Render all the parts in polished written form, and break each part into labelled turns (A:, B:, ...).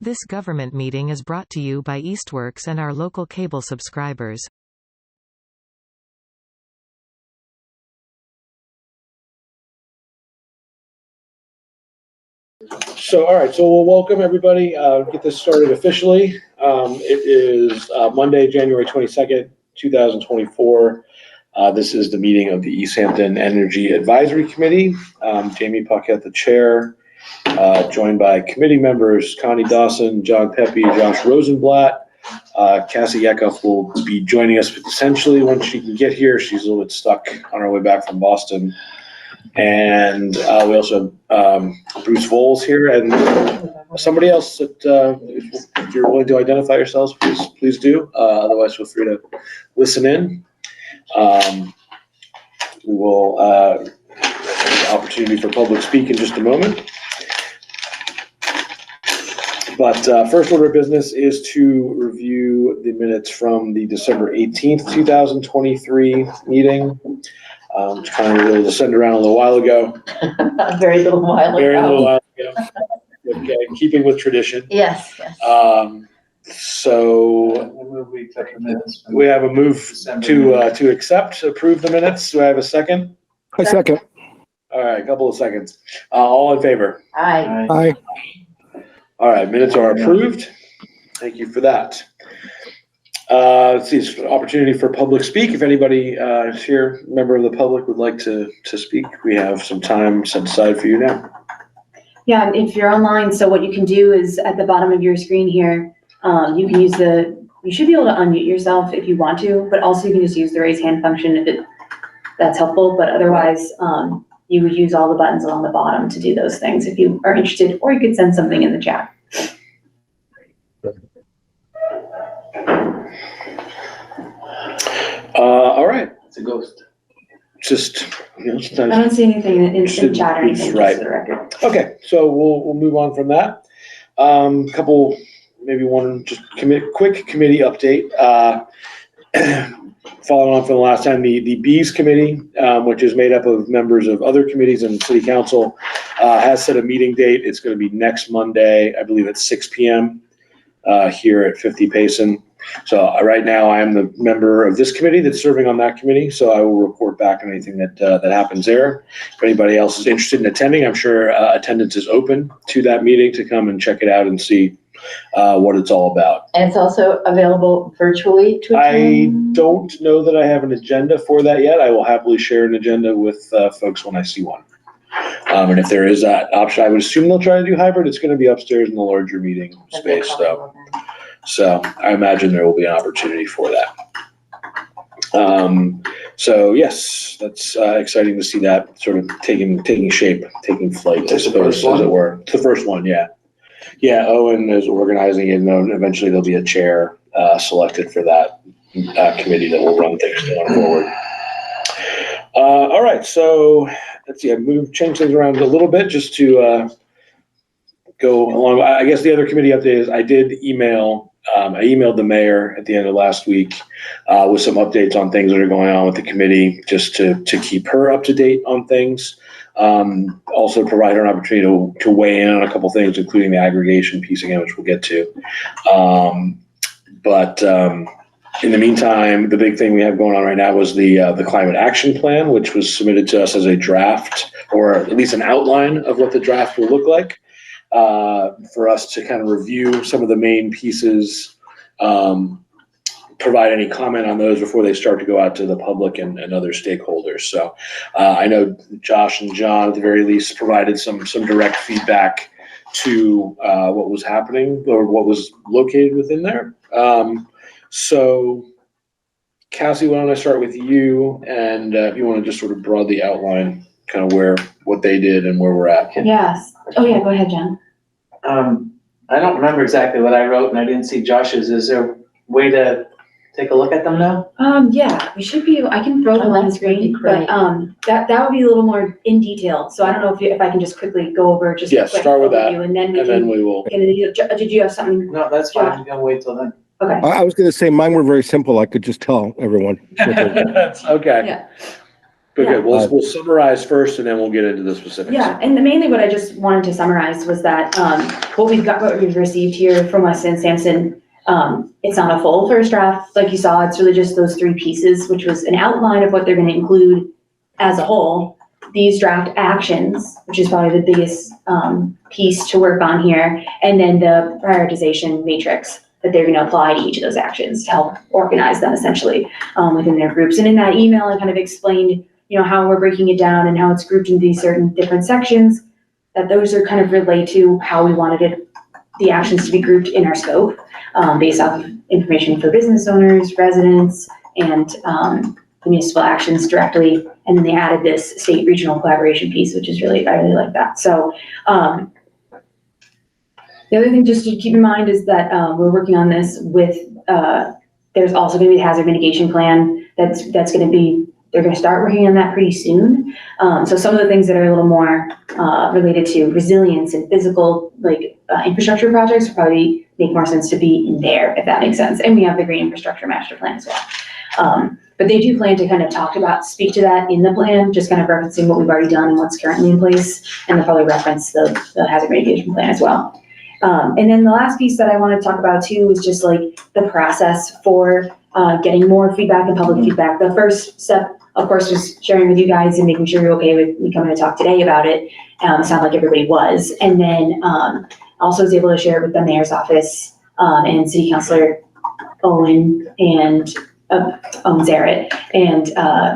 A: This government meeting is brought to you by Eastworks and our local cable subscribers.
B: So, all right, so we'll welcome everybody, get this started officially. It is Monday, January 22nd, 2024. This is the meeting of the Easthampton Energy Advisory Committee. Jamie Puckett, the chair, joined by committee members Connie Dawson, John Pepe, Josh Rosenblatt. Cassie Yekoff will be joining us essentially once she can get here. She's a little bit stuck on her way back from Boston. And we also have Bruce Voles here and somebody else that if you're willing to identify yourselves, please do. Otherwise, feel free to listen in. We will have the opportunity for public speak in just a moment. But first order of business is to review the minutes from the December 18th, 2023 meeting. Which kind of will send around a little while ago.
C: A very little while ago.
B: Very little while ago. Okay, keeping with tradition.
C: Yes, yes.
B: So
D: we accept the minutes.
B: we have a move to approve the minutes. Do I have a second?
E: I second.
B: All right, a couple of seconds. All in favor?
C: Aye.
E: Aye.
B: All right, minutes are approved. Thank you for that. Let's see, opportunity for public speak. If anybody is here, member of the public would like to speak, we have some time set aside for you now.
F: Yeah, if you're online, so what you can do is at the bottom of your screen here, you can use you should be able to unmute yourself if you want to, but also you can just use the raise hand function if that's helpful, but otherwise you would use all the buttons along the bottom to do those things if you are interested, or you could send something in the chat.
B: All right.
D: It's a ghost.
B: Just,
F: I don't see anything in chat or anything.
B: Right.
F: Just for the record.
B: Okay, so we'll move on from that. Couple, maybe one just quick committee update. Following on from the last time, the Bees Committee, which is made up of members of other committees and City Council, has set a meeting date. It's going to be next Monday, I believe at 6 p.m. Here at 50 Payson. So right now I am the member of this committee that's serving on that committee. So I will report back on anything that happens there. If anybody else is interested in attending, I'm sure attendance is open to that meeting to come and check it out and see what it's all about.
C: And it's also available virtually to attend?
B: I don't know that I have an agenda for that yet. I will happily share an agenda with folks when I see one. And if there is that option, I would assume they'll try to do hybrid. It's going to be upstairs in the larger meeting space, though. So I imagine there will be an opportunity for that. So yes, that's exciting to see that sort of taking shape, taking flight, I suppose, as it were. It's the first one, yeah. Yeah, Owen is organizing it, and eventually there'll be a chair selected for that committee that will run things going forward. All right, so let's see, change things around a little bit just to go along. I guess the other committee update is I did email. I emailed the mayor at the end of last week with some updates on things that are going on with the committee, just to keep her up to date on things. Also provide her an opportunity to weigh in on a couple things, including the aggregation piece again, which we'll get to. But in the meantime, the big thing we have going on right now was the climate action plan, which was submitted to us as a draft, or at least an outline of what the draft will look like. For us to kind of review some of the main pieces, provide any comment on those before they start to go out to the public and other stakeholders. So I know Josh and John, at the very least, provided some direct feedback to what was happening or what was located within there. So Cassie, why don't I start with you, and if you want to just sort of broadly outline kind of what they did and where we're at.
F: Yes. Oh yeah, go ahead, John.
D: I don't remember exactly what I wrote, and I didn't see Josh's. Is there a way to take a look at them now?
F: Yeah, we should be. I can throw them on the screen, but that would be a little more in detail. So I don't know if I can just quickly go over just a quick
B: start with that,
F: and then
B: we will.
F: Did you have something?
D: No, that's fine. I'm gonna wait till then.
F: Okay.
E: I was going to say mine were very simple. I could just tell everyone.
B: Okay.
F: Yeah.
B: But
F: Yeah.
B: good, we'll summarize first and then we'll get into the specifics.
F: Yeah, and mainly what I just wanted to summarize was that, what we've received here from Weston and Sampson, it's not a full first draft, like you saw, it's really just those 3 pieces, which was an outline of what they're gonna include as a whole, these draft actions, which is probably the biggest, piece to work on here, and then the prioritization matrix that they're gonna apply to each of those actions to help organize them essentially, within their groups. And in that email, I kind of explained, how we're breaking it down and how it's grouped into these certain different sections, that those are kind of relate to how we wanted the actions to be grouped in our scope, based off of information for business owners, residents, and municipal actions directly. And then they added this state regional collaboration piece, which is I really like that. So the other thing just to keep in mind is that we're working on this with, there's also gonna be a hazard mitigation plan that's gonna be, they're gonna start working on that pretty soon. So some of the things that are a little more related to resilience and physical, infrastructure projects probably make more sense to be in there, if that makes sense. And we have the green infrastructure master plan as well. But they do plan to kind of speak to that in the plan, just kind of referencing what we've already done and what's currently in place. And they'll probably reference the hazard mitigation plan as well. And then the last piece that I want to talk about too is just the process for getting more feedback and public feedback. The first step, of course, was sharing with you guys and making sure you're okay with me coming to talk today about it. It sounded like everybody was. And then also was able to share it with the mayor's office and city councilor Owen and Zarrett and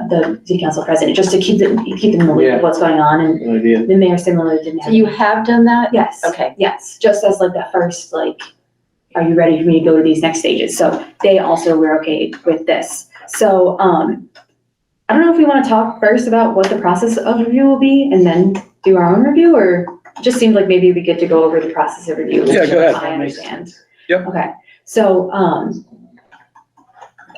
F: the city council president, just to keep them in the loop of what's going on. And
D: No idea.
F: the mayor similarly didn't have.
C: So you have done that?
F: Yes.
C: Okay.
F: Yes, just as the first, are you ready for me to go to these next stages? So they also were okay with this. So I don't know if we want to talk first about what the process of review will be and then do our own review, or it just seemed like maybe it'd be good to go over the process of review.
B: Yeah, go ahead.
F: I understand.
B: Yep.
F: Okay, so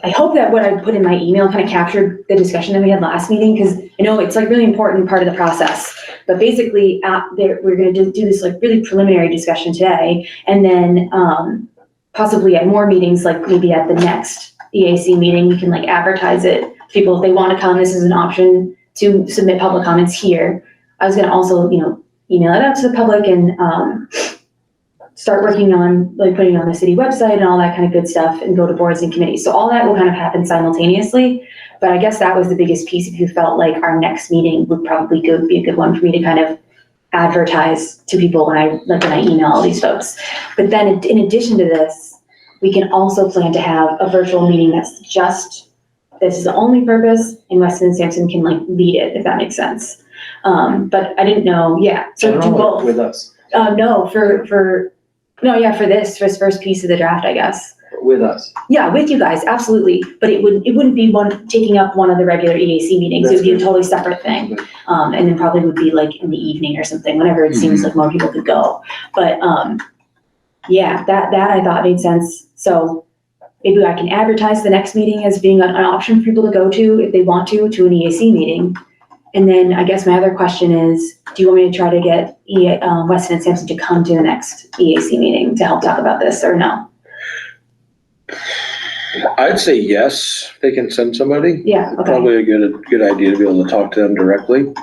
F: I hope that what I put in my email kind of captured the discussion that we had last meeting, because I know it's really important part of the process. But basically, we're going to do this really preliminary discussion today, and then possibly at more meetings, maybe at the next EAC meeting, we can advertise it to people if they want to come. This is an option to submit public comments here. I was going to also, email it out to the public and start working on putting it on the city website and all that kind of good stuff, and go to boards and committees. So all that will kind of happen simultaneously. But I guess that was the biggest piece. If you felt like our next meeting would probably be a good one for me to kind of advertise to people when I email all these folks. But then in addition to this, we can also plan to have a virtual meeting that's this is the only purpose, and Weston and Sampson can lead it, if that makes sense. But I didn't know, so do both.
D: With us.
F: No, for this first piece of the draft, I guess.
D: With us.
F: Yeah, with you guys, absolutely. But it wouldn't be taking up one of the regular EAC meetings. It would be a totally separate thing. And then probably would be in the evening or something, whenever it seems like more people could go. But that I thought made sense. So maybe I can advertise the next meeting as being an option for people to go to if they want to an EAC meeting. And then I guess my other question is, do you want me to try to get Weston and Sampson to come to the next EAC meeting to help talk about this, or no?
B: I'd say yes, they can send somebody.
F: Yeah, okay.
B: Probably a good idea to be able to talk to them directly.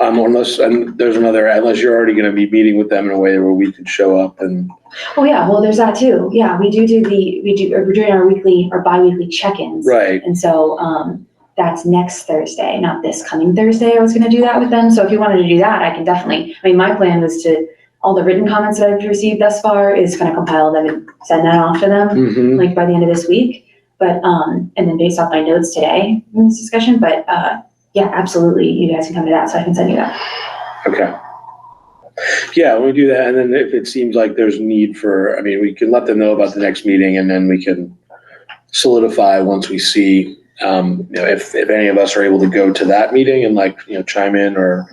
B: Unless you're already going to be meeting with them in a way where we could show up and.
F: Oh yeah, well there's that too. Yeah, we're doing our weekly or bi-weekly check-ins.
B: Right.
F: And so that's next Thursday, not this coming Thursday. I was going to do that with them. So if you wanted to do that, I can definitely. My plan was to. All the written comments that I've received thus far is kind of compile them and send that off to them, by the end of this week. But, and then based off my notes today in this discussion, but, yeah, absolutely. You guys can come to that, so I can send you that.
B: Okay. Yeah, we do that. And then if it seems like there's need we can let them know about the next meeting, and then we can solidify once we see, if any of us are able to go to that meeting and chime in, or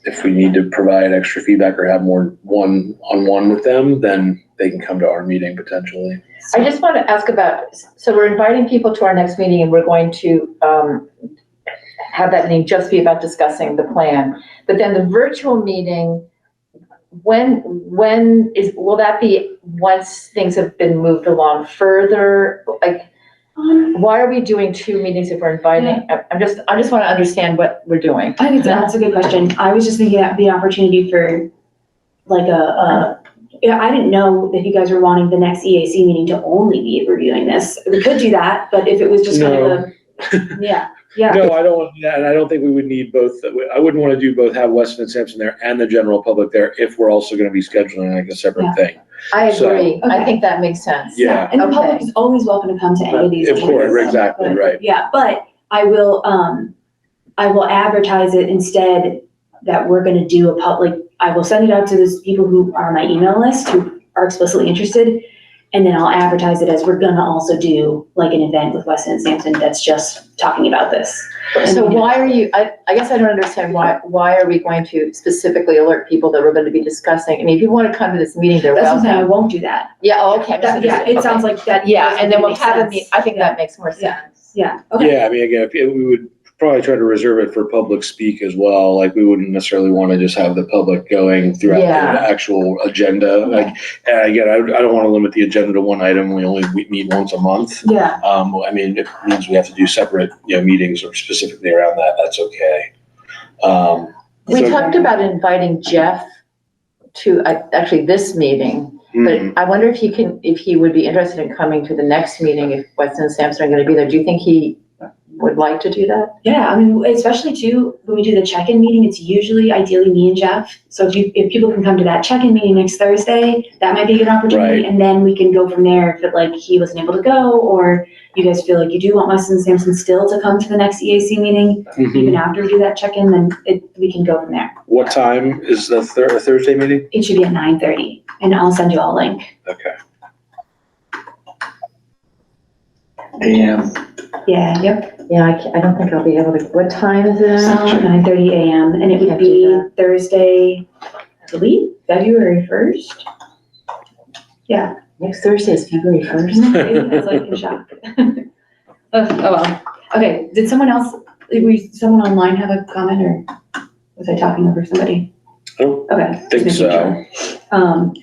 B: if we need to provide extra feedback or have more one-on-one with them, then they can come to our meeting potentially.
C: I just want to ask so we're inviting people to our next meeting, and we're going to have that meeting just be about discussing the plan. But then the virtual meeting, will that be once things have been moved along further? Why are we doing 2 meetings if we're inviting? I just want to understand what we're doing.
F: I think that's a good question. I was just thinking that'd be an opportunity for like yeah, I didn't know that you guys were wanting the next EAC meeting to only be reviewing this. We could do that, but if it was just kind of yeah.
B: No, I don't want that, and I don't think we would need both. I wouldn't want to do both, have Weston and Sampson there and the general public there if we're also going to be scheduling like a separate thing.
C: I agree.
F: So-
C: I think that makes sense.
B: Yeah.
F: And the public is always welcome to come to any of these.
B: Of course,
F: meetings.
B: exactly, right.
F: Yeah, but I will advertise it instead that we're gonna do I will send it out to those people who are on my email list who are explicitly interested. And then I'll advertise it as we're gonna also do like an event with Weston and Sampson that's just talking about this.
C: So why are you, I guess I don't understand why are we going to specifically alert people that we're going to be discussing? I mean, if you want to come to this meeting, they're
F: That's what I'm saying, I
C: welcome.
F: won't do that.
C: Yeah, okay.
F: Yeah, it sounds like that.
C: Yeah, and then we'll
F: makes
C: have a
F: sense.
C: meet, I think that makes more
F: Yeah.
C: sense.
F: Yeah, okay.
B: Yeah, I mean, again, we would probably try to reserve it for public speak as well. Like, we wouldn't necessarily want to just have the public going throughout
C: Yeah.
B: the actual agenda. Like, and again, I don't want to limit the agenda to one item. We only meet once a month.
F: Yeah,
B: I mean, if it means we have to do separate, meetings or specifically around that, that's okay.
C: We
B: So-
C: talked about inviting Jeff to, actually this meeting, but I wonder if he would be interested in coming to the next meeting if Weston and Sampson are going to be there. Do you think he would like to do that?
F: yeah, I mean, especially too, when we do the check-in meeting, it's usually ideally me and Jeff. So if people can come to that check-in meeting next Thursday, that might be a good opportunity.
B: Right.
F: And then we can go from there if he wasn't able to go, or you guys feel like you do want Weston and Sampson still to come to the next EAC meeting, even after we do that check-in, then we can go from there.
B: What time is the Thursday meeting?
F: It should be at 9:30, and I'll send you all a link.
B: Okay.
D: AM.
F: Yeah, yep.
C: Yeah, I don't think I'll be able to, what time is it?
F: 9:30 a.m. and it would
C: Can't do
F: be
C: that.
F: Thursday, I believe, February 1st. Yeah.
C: Next Thursday is February 1st.
F: I was like in shock. Oh well. Okay, did someone online have a comment, or was I talking over somebody?
B: Oh,
F: Okay.
B: think
F: just making
B: so.
F: sure.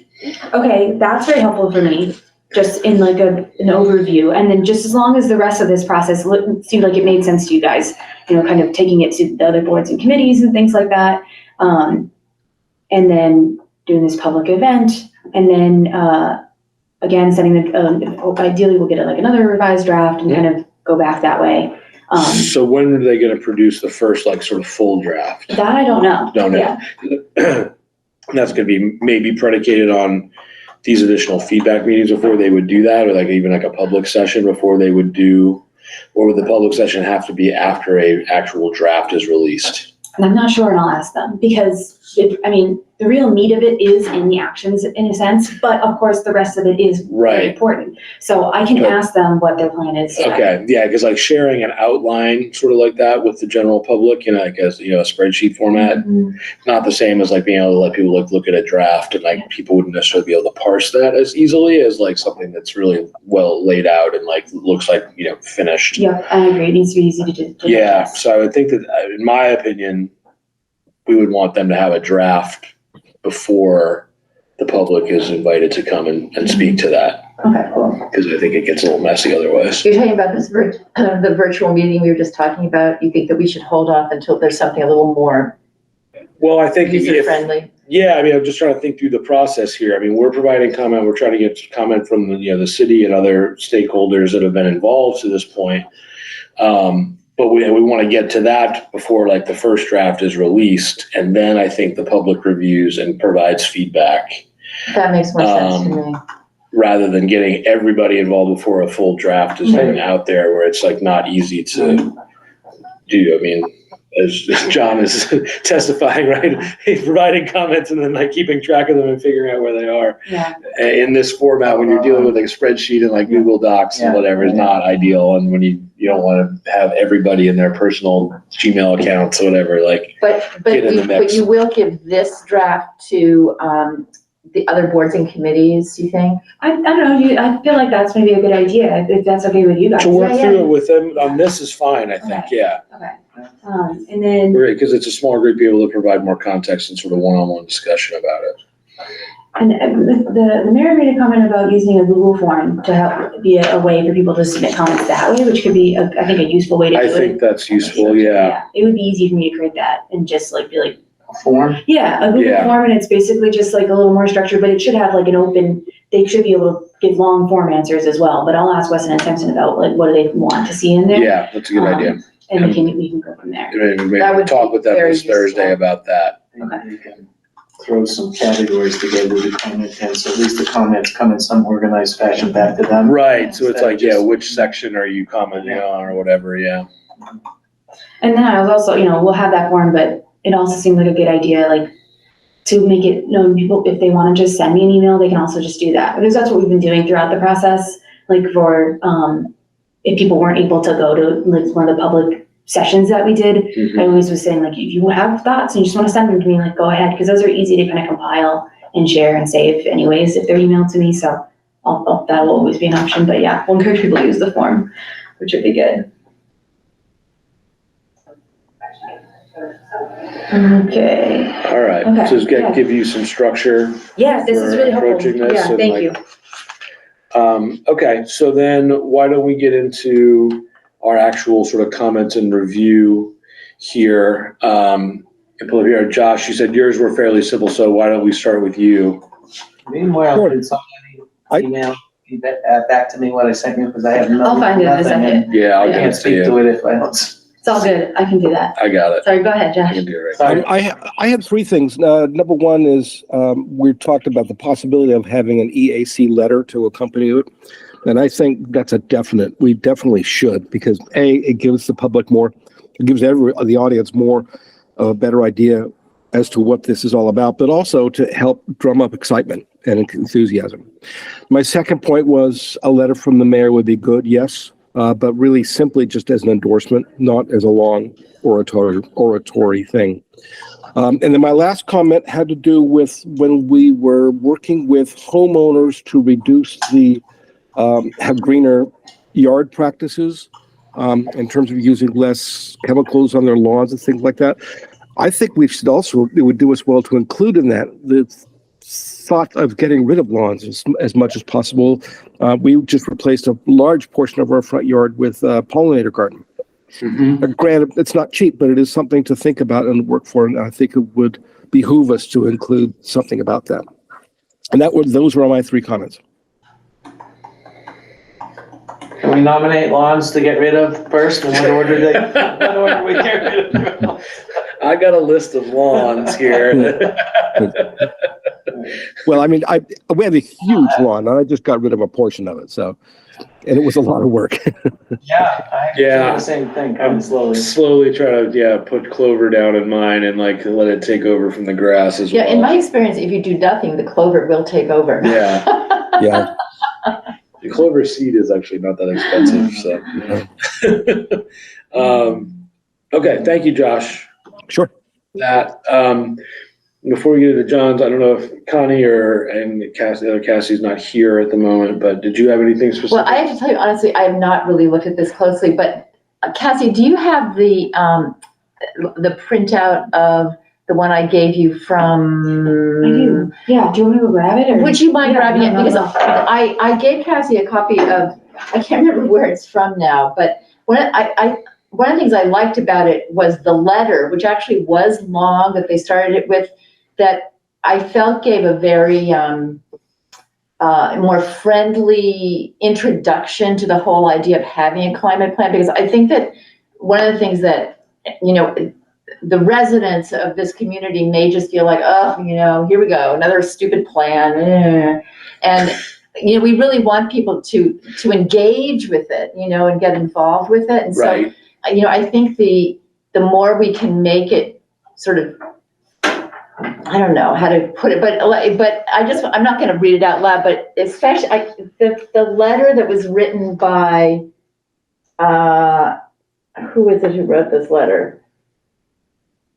F: Okay, that's very helpful for me, just in like an overview. And then just as long as the rest of this process seemed like it made sense to you guys, kind of taking it to the other boards and committees and things like that. And then doing this public event, and then, again, sending ideally we'll get another revised draft and kind of go back that way.
B: So when are they gonna produce the first, sort of full draft?
F: That I don't know.
B: Don't know.
F: Yeah.
B: That's gonna be maybe predicated on these additional feedback meetings before they would do that, or even a public session before they would do, or would the public session have to be after a actual draft is released?
F: And I'm not sure, and I'll ask them, because the real meat of it is in the actions in a sense, but of course the rest of it is very
B: Right.
F: important. So I can
B: Okay.
F: ask them what their plan is.
B: Okay, yeah, because sharing an outline sort of like that with the general public in a spreadsheet format,
F: Mhm.
B: not the same as being able to let people look at a draft, and people wouldn't necessarily be able to parse that as easily as something that's really well laid out and looks finished.
F: Yep, I agree. It needs to be easy to do.
B: Yeah,
F: digest.
B: so I would think that, in my opinion, we would want them to have a draft before the public is invited to come and speak to that,
F: Okay, cool.
B: because I think it gets a little messy otherwise.
C: You're talking about this, the virtual meeting we were just talking about. You think that we should hold off until there's something a little more
B: Well, I think
C: user
B: if,
C: friendly?
B: yeah, I'm just trying to think through the process here. We're providing comment, we're trying to get comment from the city and other stakeholders that have been involved to this point. But we want to get to that before the first draft is released, and then I think the public reviews and provides feedback,
C: That makes more sense to me.
B: rather than getting everybody involved before a full draft is even out there, where it's not easy to do. As John is testifying, right? He's providing comments and then keeping track of them and figuring out where they are.
F: Yeah.
B: In this format, when you're dealing with a spreadsheet and Google Docs and whatever, is not ideal. And when you don't want to have everybody in their personal Gmail accounts or whatever,
C: But
B: get in the mix.
C: you will give this draft to the other boards and committees, you think?
F: I don't know. I feel like that's maybe a good idea, if that's okay with you guys.
B: to work
C: Yeah,
B: through it with them on this is fine, I think,
F: Okay.
B: yeah.
F: Okay. And then,
B: Because it's a small group, be able to provide more context and sort of one-on-one discussion about it.
F: And the mayor made a comment about using a Google form to help be a way for people to submit comments that way, which could be, I think, a useful way to do
B: I
F: it.
B: think that's useful, yeah.
F: It would be easy for me to create that and just like be like,
D: Form?
F: yeah, a Google
B: Yeah.
F: form, and it's basically just like a little more structured, but it should have like an open, they should be able to give long form answers as well, but I'll ask Weston and Simpson about like, what do they want to see in there?
B: Yeah, that's a good idea.
F: And we can go from there.
B: Maybe
C: That
B: we'll
C: would
B: talk
C: be
B: with them
C: very
B: this Thursday
C: useful.
B: about that.
F: Okay.
D: You can throw some categories together to comment in, so at least the comments come in some organized fashion back to them.
B: Right, so it's like, yeah,
D: Just-
B: which section are you commenting on or whatever, yeah.
F: And then I was also, we'll have that form, but it also seemed like a good idea, like, to make it known, people, if they want to just send me an email, they can also just do that. Because that's what we've been doing throughout the process, like for, if people weren't able to go to like one of the public sessions that we did,
B: Mhm.
F: I always was saying, like, if you have thoughts and you just want to send them to me, like, go ahead, because those are easy to kind of compile and share and save anyways, if they're emailed to me, so that'll always be an option, but yeah, we'll encourage people to use the form, which would be good. Okay,
B: All right,
F: Okay,
B: so it's
F: yeah.
B: give you some structure.
F: yeah, this is
B: for
F: really helpful.
B: approaching this
F: Yeah,
B: and,
F: thank
B: like,
F: you.
B: Okay, so then why don't we get into our actual sort of comments and review here? And pull up here, Josh, you said yours were fairly simple, so why don't we start with you?
D: Meanwhile,
E: Sure.
D: did somebody email back to me what I sent you, because I have
F: I'll find it in a
D: nothing, and
F: second.
B: Yeah, I'll
D: I
B: give
D: can't
B: it to
D: speak to
B: you.
D: it if I don't.
F: It's all good, I can do that.
B: I got it.
F: Sorry, go ahead,
B: I
F: Josh.
B: can do it right.
D: Sorry.
E: I had three things. Number one is, we talked about the possibility of having an EAC letter to accompany it. And I think that's a definite, we definitely should, because it gives the public more, it gives the audience more of a better idea as to what this is all about, but also to help drum up excitement and enthusiasm. My second point was a letter from the mayor would be good, yes, but really simply just as an endorsement, not as a long oratory thing. And then my last comment had to do with when we were working with homeowners to reduce have greener yard practices in terms of using less chemicals on their lawns and things like that. I think we should also, it would do us well to include in that the thought of getting rid of lawns as much as possible. We just replaced a large portion of our front yard with a pollinator garden.
B: Mhm.
E: Granted, it's not cheap, but it is something to think about and work for, and I think it would behoove us to include something about that. And those were my three comments.
D: Can we nominate lawns to get rid of first, and what order we get rid of them?
B: I got a list of lawns here.
E: Well, I mean, we have a huge lawn, and I just got rid of a portion of it, so, and it was a lot of work.
D: Yeah, I
B: Yeah.
D: do the same thing, kind
B: I'm
D: of slowly.
B: slowly trying to, put clover down in mine and like let it take over from the grass as well.
C: Yeah, in my experience, if you do nothing, the clover will take over.
B: Yeah.
E: Yeah.
B: The clover seed is actually not that expensive, so. Okay, thank you, Josh.
E: Sure.
B: That, before we get into John's, I don't know if Connie and Cassie's not here at the moment, but did you have anything specific?
C: Well, I have to tell you, honestly, I have not really looked at this closely, but Cassie, do you have the printout of the one I gave you from?
F: I do, yeah, do you want me to go grab it, or?
C: Would you mind
F: Yeah,
C: grabbing it?
F: no,
C: Because
F: no.
C: I gave Cassie a copy of, I can't remember where it's from now, but one of the things I liked about it was the letter, which actually was long, that they started it with, that I felt gave a very more friendly introduction to the whole idea of having a climate plan, because I think that one of the things that, the residents of this community may just feel like, oh, here we go, another stupid plan. And, we really want people to engage with it, and get involved with it. And so,
B: Right.
C: I think the more we can make it sort of, I don't know how to put it, but I'm not going to read it out loud, but especially the letter that was written by, who is it who wrote this letter?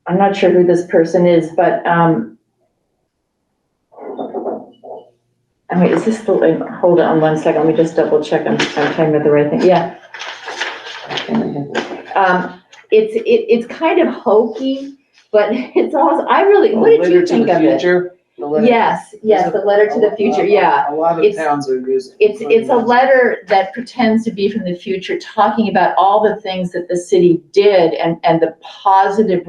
C: I'm not sure who this person is, but, is this hold on one second, let me just double check, I'm talking about the right thing, yeah. It's kind of hokey, but it's also, what did you think of it? Yes, the letter to the future, yeah.
D: A lot of
C: It's-
D: towns are using.
C: It's a letter that pretends to be from the future, talking about all the things that the city did and the positive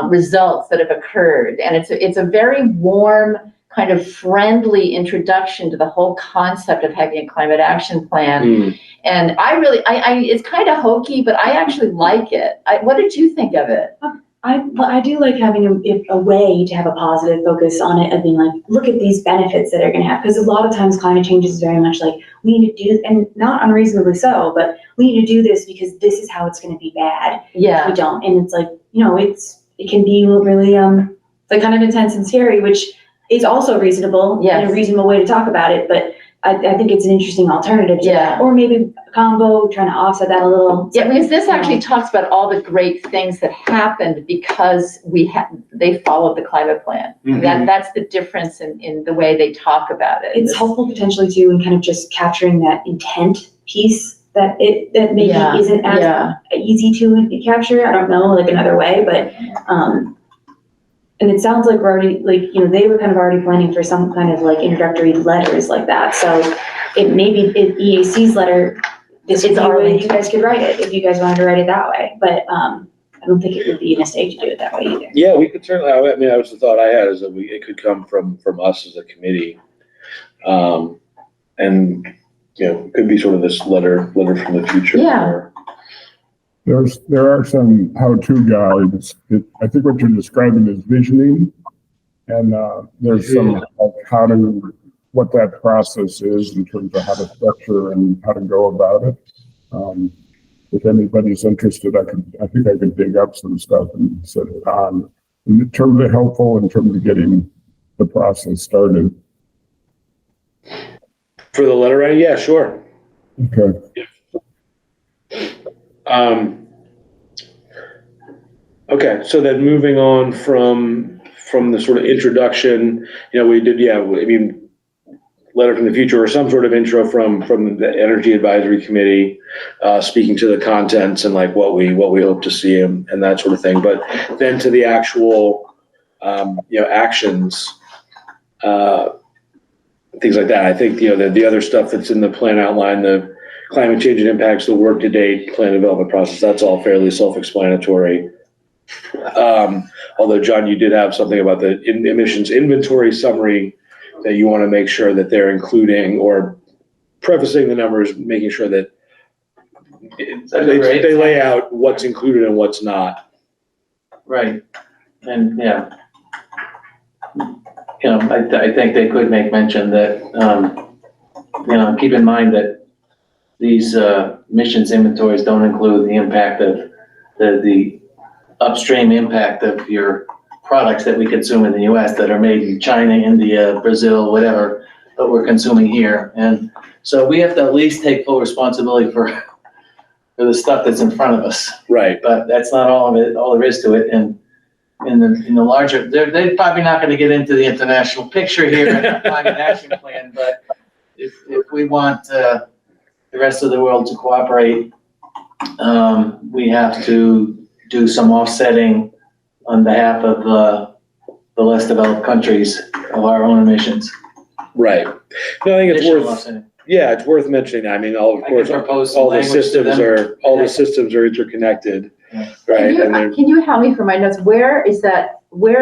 C: results that have occurred. And it's a very warm, kind of friendly introduction to the whole concept of having a climate action plan. And I it's kind of hokey, but I actually like it. What did you think of it?
F: I do like having a way to have a positive focus on it, of being like, look at these benefits that are going to have, because a lot of times climate change is very much like, we need to do, and not unreasonably so, but we need to do this because this is how it's going to be bad if
C: Yeah,
F: we don't. And it's like, it can be really like kind of intense and scary, which is also reasonable and
C: Yes.
F: a reasonable way to talk about it. But I think it's an interesting alternative to
C: Yeah.
F: that, or maybe a combo, trying to offset that a little.
C: yeah, because this actually talks about all the great things that happened because they followed the climate plan. That's the difference in the way they talk about it.
F: It's helpful potentially too in kind of just capturing that intent piece that maybe
C: Yeah,
F: isn't as
C: yeah.
F: easy to capture. I don't know, like another way, but and it sounds like we're already, like, they were kind of already planning for some kind of like introductory letters like that. So EAC's letter, this is our way you guys could write it if you guys wanted to write it that way. But I don't think it would be a mistake to do it that way either.
B: Yeah, we could certainly, I mean, that was the thought I had, is that it could come from us as a committee. And, it could be sort of this letter from the future.
C: Yeah.
G: There are some how-to guides. I think what you're describing is visioning, and there's some like what that process is in terms of how to structure and how to go about it. If anybody's interested, I think I could dig up some stuff and set it on. In terms of helpful, in terms of getting the process started.
B: For the letter writing, yeah, sure.
G: Okay.
B: Okay, so then moving on from the sort of introduction, we did, letter from the future, or some sort of intro from the Energy Advisory Committee, speaking to the contents and like what we hope to see and that sort of thing. But then to the actual, actions, things like that. I think, the other stuff that's in the plan outline, the climate change and impacts, the work to date, plan development process, that's all fairly self-explanatory. Although, John, you did have something about the emissions inventory summary that you want to make sure that they're including, or prefacing the numbers, making sure that they lay out what's included and what's not.
D: Right, and I think they could make mention that, keep in mind that these emissions inventories don't include the impact of the upstream impact of your products that we consume in the US that are made in China, India, Brazil, whatever, but we're consuming here. And so we have to at least take full responsibility for the stuff that's in front of us.
B: Right.
D: But that's not all of it, all there is to it. And in the larger, they're probably not gonna get into the international picture here in the climate action plan, but if we want the rest of the world to cooperate, we have to do some offsetting on behalf of the less developed countries of our own emissions.
B: Right. No, I think it's
D: Additional
B: worth.
D: offsetting.
B: Yeah, it's worth mentioning. I mean,
D: I can propose some language to them.
B: all the systems are interconnected,
D: Yeah.
B: right?
C: Can you help me for my notes? Where are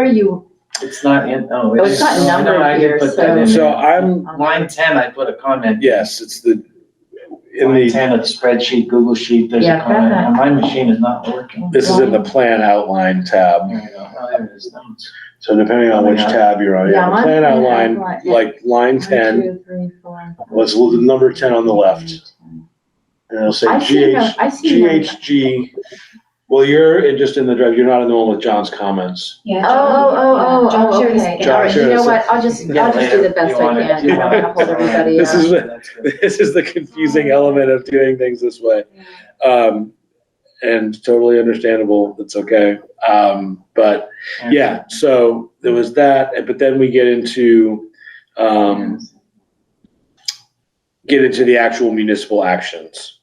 C: you?
D: It's not in,
C: It's not numbered
D: I didn't
C: here,
D: put that in
C: so.
B: So
D: there.
B: I'm,
D: Line 10, I put a comment.
B: yes, it's in
D: Line
B: the,
D: 10 of the spreadsheet, Google Sheet, there's a
C: Yeah,
D: comment.
C: got that.
D: And my machine is not working.
B: this is in the plan outline tab.
D: There you go. Oh, there it is.
B: So depending on which tab you're on,
C: Yeah,
B: yeah, the
C: I'm on
B: plan
C: plan
B: outline,
C: outline, yeah.
B: like line
C: 1,
B: 10,
C: 2, 3, 4.
B: what's the number 10 on the left? And it'll say
C: I see no.
B: GHG. Well, you're just in the drive, you're not in the one with John's comments.
F: Yeah.
C: Oh,
F: shared his
C: okay.
F: screen.
C: All right, you
B: John
C: know
B: shared
C: what? I'll just do the best I can. I don't want to hold everybody
B: This is
C: up.
B: This is the confusing element of doing things this way. And totally understandable, it's okay. But yeah, so there was that, but then we get into the actual municipal actions.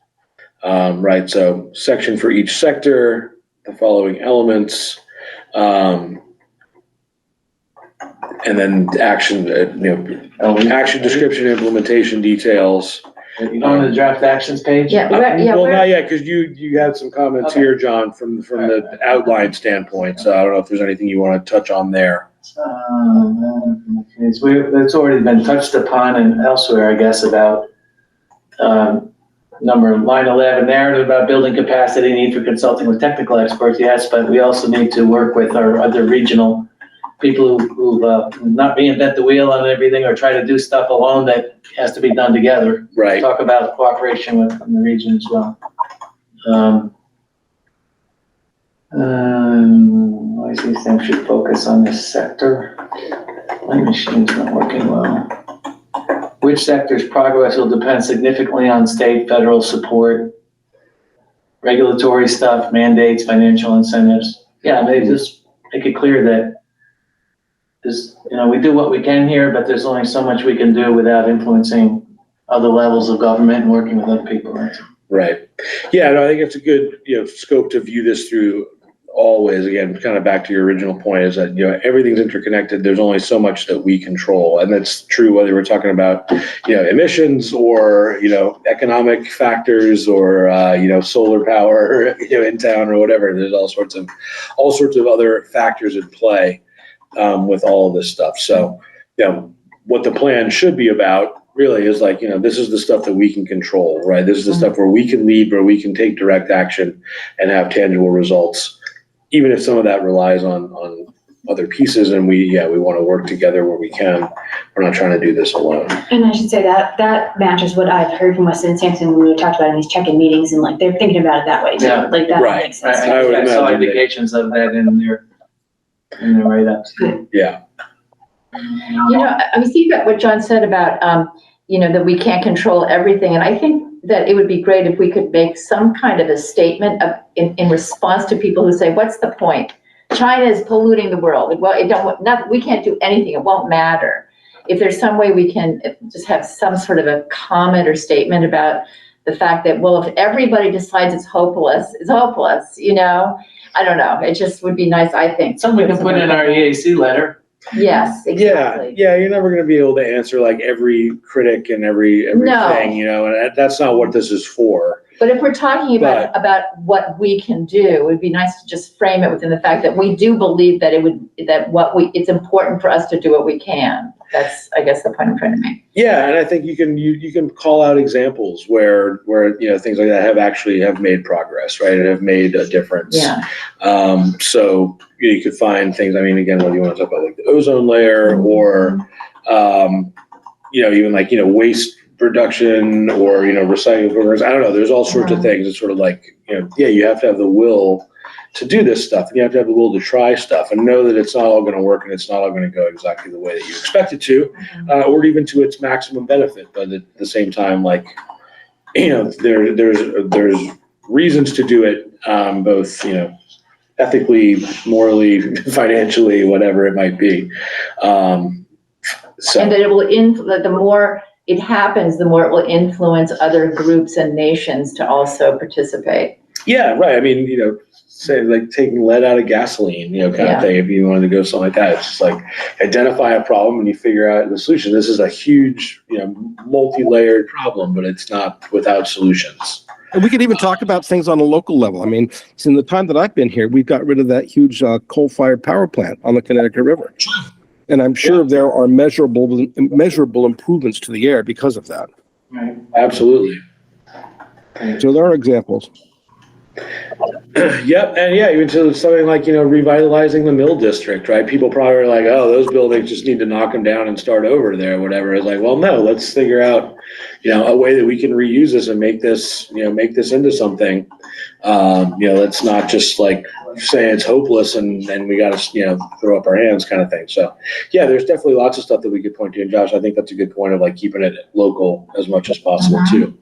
B: Right, so section for each sector, the following elements. And then action, action description, implementation details.
D: You go on the draft actions page?
C: Yeah,
B: Well, not yet, because you had some comments
D: Okay.
B: here, John, from the outline standpoint, so I don't know if there's anything you want to touch on there.
D: It's already been touched upon and elsewhere, I guess, about, line 11, narrative about building capacity, need for consulting with technical experts, yes, but we also need to work with our other regional people who not reinvent the wheel on everything or try to do stuff alone that has to be done together.
B: Right.
D: Talk about cooperation with the region as well. Why is these things should focus on this sector? My machine's not working well. Which sector's progress will depend significantly on state, federal support, regulatory stuff, mandates, financial incentives. Yeah, they just make it clear that this, we do what we can here, but there's only so much we can do without influencing other levels of government and working with other people.
B: Right. Yeah, no, I think it's a good, scope to view this through always. Again, kind of back to your original point is that, everything's interconnected. There's only so much that we control. And that's true whether we're talking about, emissions or, economic factors or, solar power, in town or whatever. There's all sorts of other factors at play with all of this stuff. So, what the plan should be about really is like, this is the stuff that we can control, right? This is the stuff where we can lead, where we can take direct action and have tangible results, even if some of that relies on other pieces. And we want to work together where we can. We're not trying to do this alone.
F: And I should say that matches what I've heard from Weston and Sampson when we talked about in these check-in meetings, and like they're thinking about it that way too.
D: Yeah.
F: Like that
B: Right.
F: makes sense.
D: I saw indications of that in their write-ups.
B: Yeah.
C: I was thinking about what John said about, that we can't control everything. And I think that it would be great if we could make some kind of a statement in response to people who say, what's the point? China is polluting the world. Well, we can't do anything. It won't matter. If there's some way we can just have some sort of a comment or statement about the fact that, well, if everybody decides it's hopeless, it's hopeless, I don't know. It just would be nice, I think.
D: Something we can put in our EAC letter.
C: Yes, exactly.
B: Yeah, you're never going to be able to answer like every critic and everything, and that's not what this is for.
C: But if we're talking about what we can do, it would be nice to just frame it within the fact that we do believe that it's important for us to do what we can. That's, I guess, the point I'm trying to make. Yeah,
B: and I think you can call out examples where things like that have made progress, right, and have made a difference.
C: Yeah.
B: So you could find things. I mean, again, whether you want to talk about like the ozone layer or, even like waste reduction or recycling programs. I don't know. There's all sorts of things. It's sort of like you have to have the will to do this stuff, and you have to have the will to try stuff and know that it's not all going to work and it's not all going to go exactly the way that you expect it to, or even to its maximum benefit. But at the same time, like there's reasons to do it, both ethically, morally, financially, whatever it might be. And that it will the more it happens, the more it will influence other groups and nations to also participate. Yeah, right. I mean, say like taking lead out of gasoline, kind of thing. If you wanted to go something like that, it's just like identify a problem and you figure out the solution. This is a huge, multi-layered problem, but it's not without solutions.
E: And we could even talk about things on a local level. I mean, in the time that I've been here, we've got rid of that huge coal-fired power plant on the Connecticut River. And I'm sure there are measurable improvements to the air because of that.
D: Right.
B: Absolutely.
E: So there are examples.
B: Yep, and even to something like revitalizing the Mill District, right? People probably are like, "Oh, those buildings just need to knock them down and start over there, whatever." It's like, well, no, let's figure out, a way that we can reuse this and make this into something. Let's not just like say it's hopeless and we got to throw up our hands kind of thing. So, there's definitely lots of stuff that we could point to. And Josh, I think that's a good point of like keeping it local as much as possible too.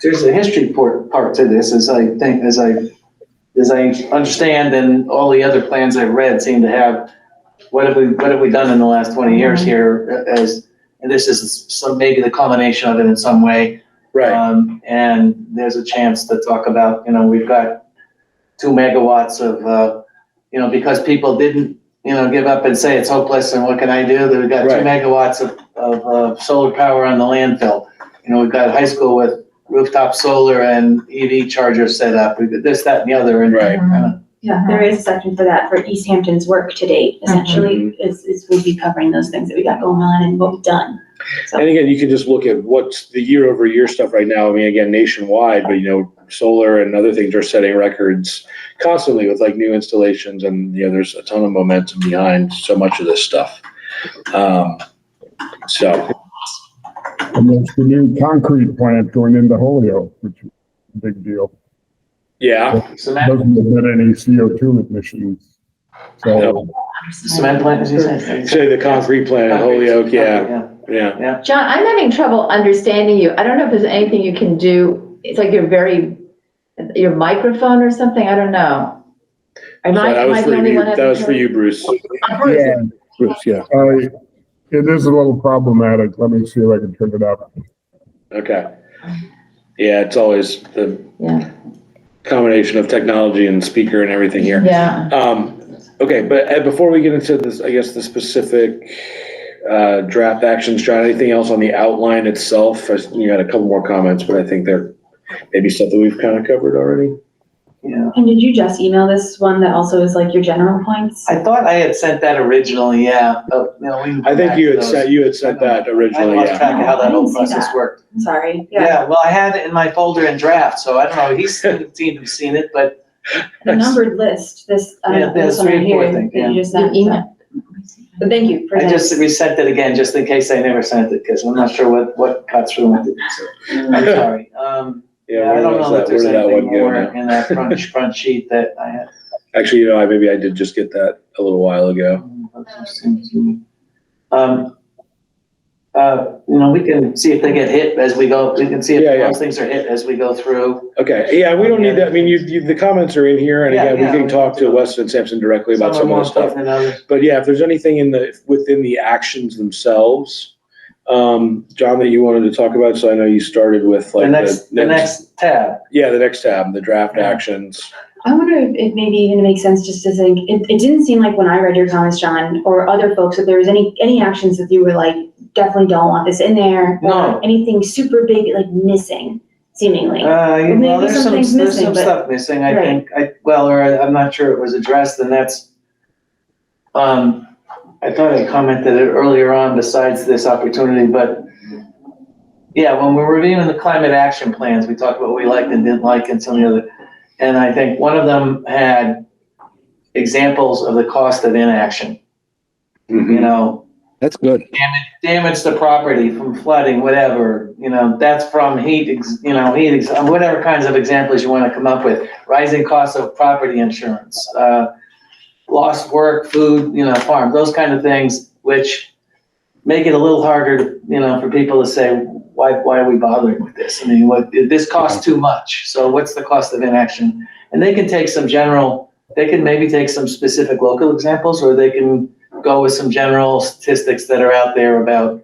D: There's a history part to this, as I understand, and all the other plans I've read seem to have, what have we done in the last 20 years here, and this is maybe the culmination of it in some way.
B: Right.
D: And there's a chance to talk about, we've got 2 megawatts of, because people didn't give up and say it's hopeless and what can I do? That we've got 2
B: Right.
D: megawatts of solar power on the landfill. We've got a high school with rooftop solar and EV chargers set up. We've got this, that, and the other. And
B: Right.
F: Yeah, there is a section for that, for Easthampton's work to date, essentially, we'll be covering those things that we got going on and what we've done. So,
B: And again, you can just look at what's the year-over-year stuff right now. I mean, again, nationwide, but solar and other things are setting records constantly with like new installations, and there's a ton of momentum behind so much of this stuff. So.
G: And there's the new concrete plant going into Holyoke, which is a big deal.
B: Yeah.
D: Cement,
G: Doesn't emit any CO2 emissions. So,
D: cement plant, as you say?
B: Say the concrete plant in Holyoke, yeah.
C: John, I'm having trouble understanding you. I don't know if there's anything you can do. It's like your microphone or something. I don't know.
B: That was for you, Bruce.
G: yeah,
E: Bruce, yeah.
G: it is a little problematic. Let me see if I can turn it up.
B: Okay. Yeah, it's always the
C: Yeah.
B: combination of technology and speaker and everything here.
C: Yeah.
B: Okay, but Ed, before we get into this, I guess the specific draft actions, John, anything else on the outline itself? You had a couple more comments, but I think they're maybe stuff that we've kind of covered already.
D: Yeah.
F: and did you just email this one that also is like your general points?
D: I thought I had sent that originally, yeah, but,
B: I think you had sent that originally,
D: I lost
B: yeah.
D: track of how
F: I
D: that whole
F: didn't see
D: process
F: that.
D: worked.
F: I'm sorry,
D: Yeah, well, I had it in my folder in draft, so I don't know, he seemed to have seen it, but.
F: The numbered list, this, I
D: Yeah,
F: don't know,
D: there's
F: this one
D: 3
F: right
D: or 4,
F: here,
D: I think,
F: that you
D: yeah.
F: just sent,
C: You
F: so.
C: email-
F: But thank you for
D: I
F: that.
D: just resent it again, just in case I never sent it, because I'm not sure what got through with it, so, I'm sorry. Yeah, I don't know that there's anything more in that front sheet that I had.
B: Actually, maybe I did just get that a little while ago.
D: We can see if they get hit as we go, we can see
B: Yeah,
D: if
B: yeah.
D: those things are hit as we go through.
B: Okay, yeah, we don't need that. I mean, the comments are in here, and again,
D: Yeah,
B: we can talk to Weston and Sampson directly about some of the stuff. But yeah, if there's anything within the actions themselves, John, that you wanted to talk about, so I know you started with like
D: The next tab.
B: Yeah, the next tab, the draft
D: Yeah.
B: actions.
F: I wonder if maybe even it makes sense just to think, it didn't seem like when I read your comments, John, or other folks, that there was any actions that you were like, definitely don't want this in there.
D: No.
F: Or anything super big, like missing, seemingly.
D: Maybe
F: there's some things
D: there's
F: missing,
D: some
F: but-
D: stuff missing, I
F: Right.
D: think, or I'm not sure it was addressed, and that's, I thought I commented it earlier on besides this opportunity, but yeah, when we're reviewing the climate action plans, we talked about what we liked and didn't like and some of the other, and I think one of them had examples of the cost of inaction.
E: That's good.
D: Damage to property from flooding, whatever, that's from whatever kinds of examples you want to come up with. Rising costs of property insurance, lost work, food, farm, those kind of things, which make it a little harder, for people to say, why are we bothering with this? I mean, this costs too much. So what's the cost of inaction? And they can take they can maybe take some specific local examples, or they can go with some general statistics that are out there about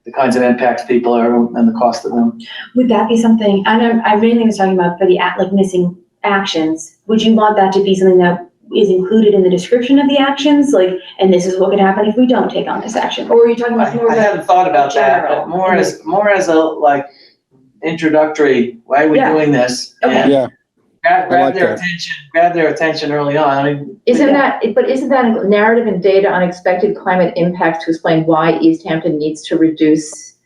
D: the kinds of impacts people are and the cost of them.
F: Would that be something, I mainly was talking about for the missing actions, would you want that to be something that is included in the description of the actions, and this is what could happen if we don't take on this action? Or are you talking about more
D: I
F: of
D: haven't thought about that,
F: general?
D: but more as a introductory, why are we
F: Yeah.
D: doing this?
F: Okay.
D: And
E: Yeah.
D: Grab
E: like
D: their
E: that.
D: attention early on. I mean,
C: Isn't that a narrative and data on expected climate impacts to explain why Easthampton needs to reduce,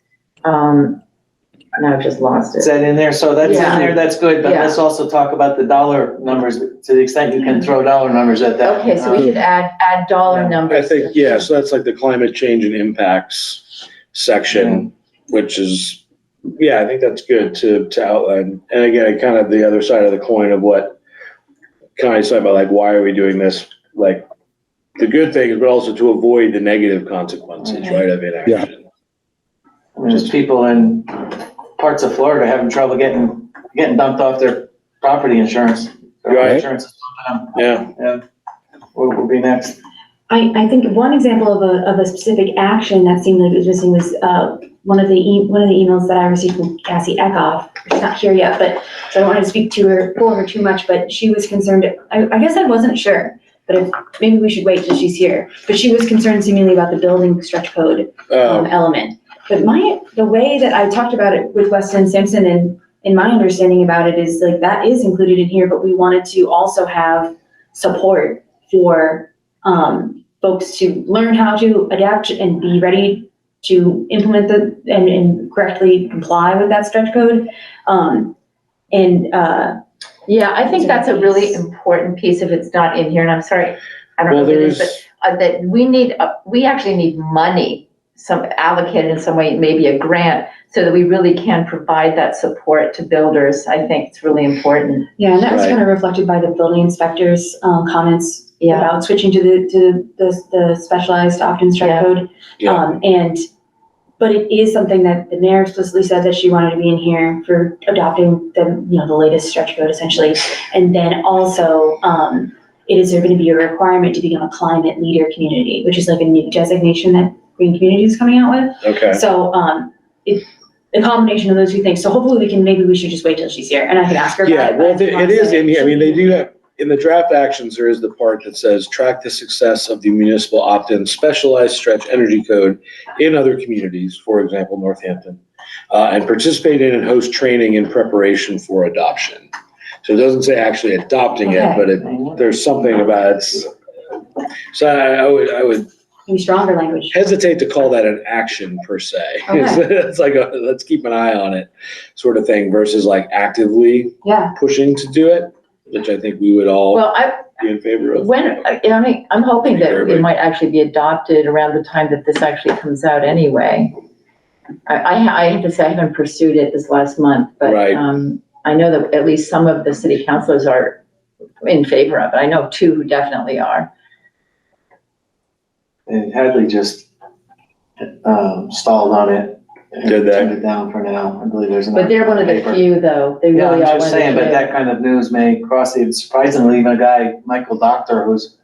C: now I've just lost
D: is
C: it.
D: that in there? So that's in
C: Yeah.
D: there, that's good, but
C: Yeah.
D: let's also talk about the dollar numbers to the extent you can throw dollar numbers at that.
C: Okay, so we should add dollar
D: Yeah.
C: numbers.
B: I think, yeah, so that's like the climate change and impacts section, which is, I think that's good to outline. And again, kind of the other side of the coin of what Connie's talking about, like, why are we doing this? Like, the good things, but also to avoid the negative consequences, right, of inaction.
D: I mean, there's people in parts of Florida having trouble getting dumped off their property insurance. Their
B: Right.
D: insurance is dumping them.
B: Yeah,
D: What will be next?
F: I think one example of a specific action that seemed like it was missing was one of the emails that I received from Cassie Eckhoff. She's not here yet, but so I don't want to speak to her, pull her too much, but she was concerned. I guess I wasn't sure. but if, maybe we should wait till she's here. But she was concerned seemingly about the building stretch code element. But the way that I talked about it with Weston Sampson and my understanding about it is like that is included in here, but we wanted to also have support for folks to learn how to adapt and be ready to implement and correctly comply with that stretch code.
C: Yeah, I think that's a really important piece if it's not in here, and I'm sorry, I don't know if it is, but that we actually need money, some allocated in some way, maybe a grant, so that we really can provide that support to builders. I think it's really important.
F: Yeah, and that was kind of reflected by the building inspector's comments about switching to the specialized opt-in stretch code. But it is something that the mayor explicitly said that she wanted to be in here for adopting the latest stretch code essentially. And then also, is there going to be a requirement to become a climate leader community, which is like a new designation that Green Community is coming out with.
B: Okay.
F: So a combination of those two things. So hopefully maybe we should just wait till she's here and I can ask her about it.
B: Yeah, well, it is in here. I mean, they do have, in the draft actions, there is the part that says track the success of the municipal opt-in specialized stretch energy code in other communities, for example, Northampton, and participate in and host training in preparation for adoption. So it doesn't say actually adopting it, but there's something about it. So I would
F: maybe stronger language.
B: Hesitate to call that an action per se.
F: Okay.
B: It's like let's keep an eye on it sort of thing versus like actively pushing to do it, which I think we would all be in favor of.
C: I'm hoping that it might actually be adopted around the time that this actually comes out anyway. I have to say I haven't pursued it this last month, but I know that at least some of the city councilors are in favor of it. I know 2 who definitely are.
D: And Hadley just stalled on it.
B: Did they?
D: Turned it down for now. I believe there's
C: But they're one of the few, though. They really are.
D: I'm just saying, but that kind of news may cross the, surprisingly, even a guy, Michael Doctor, who's,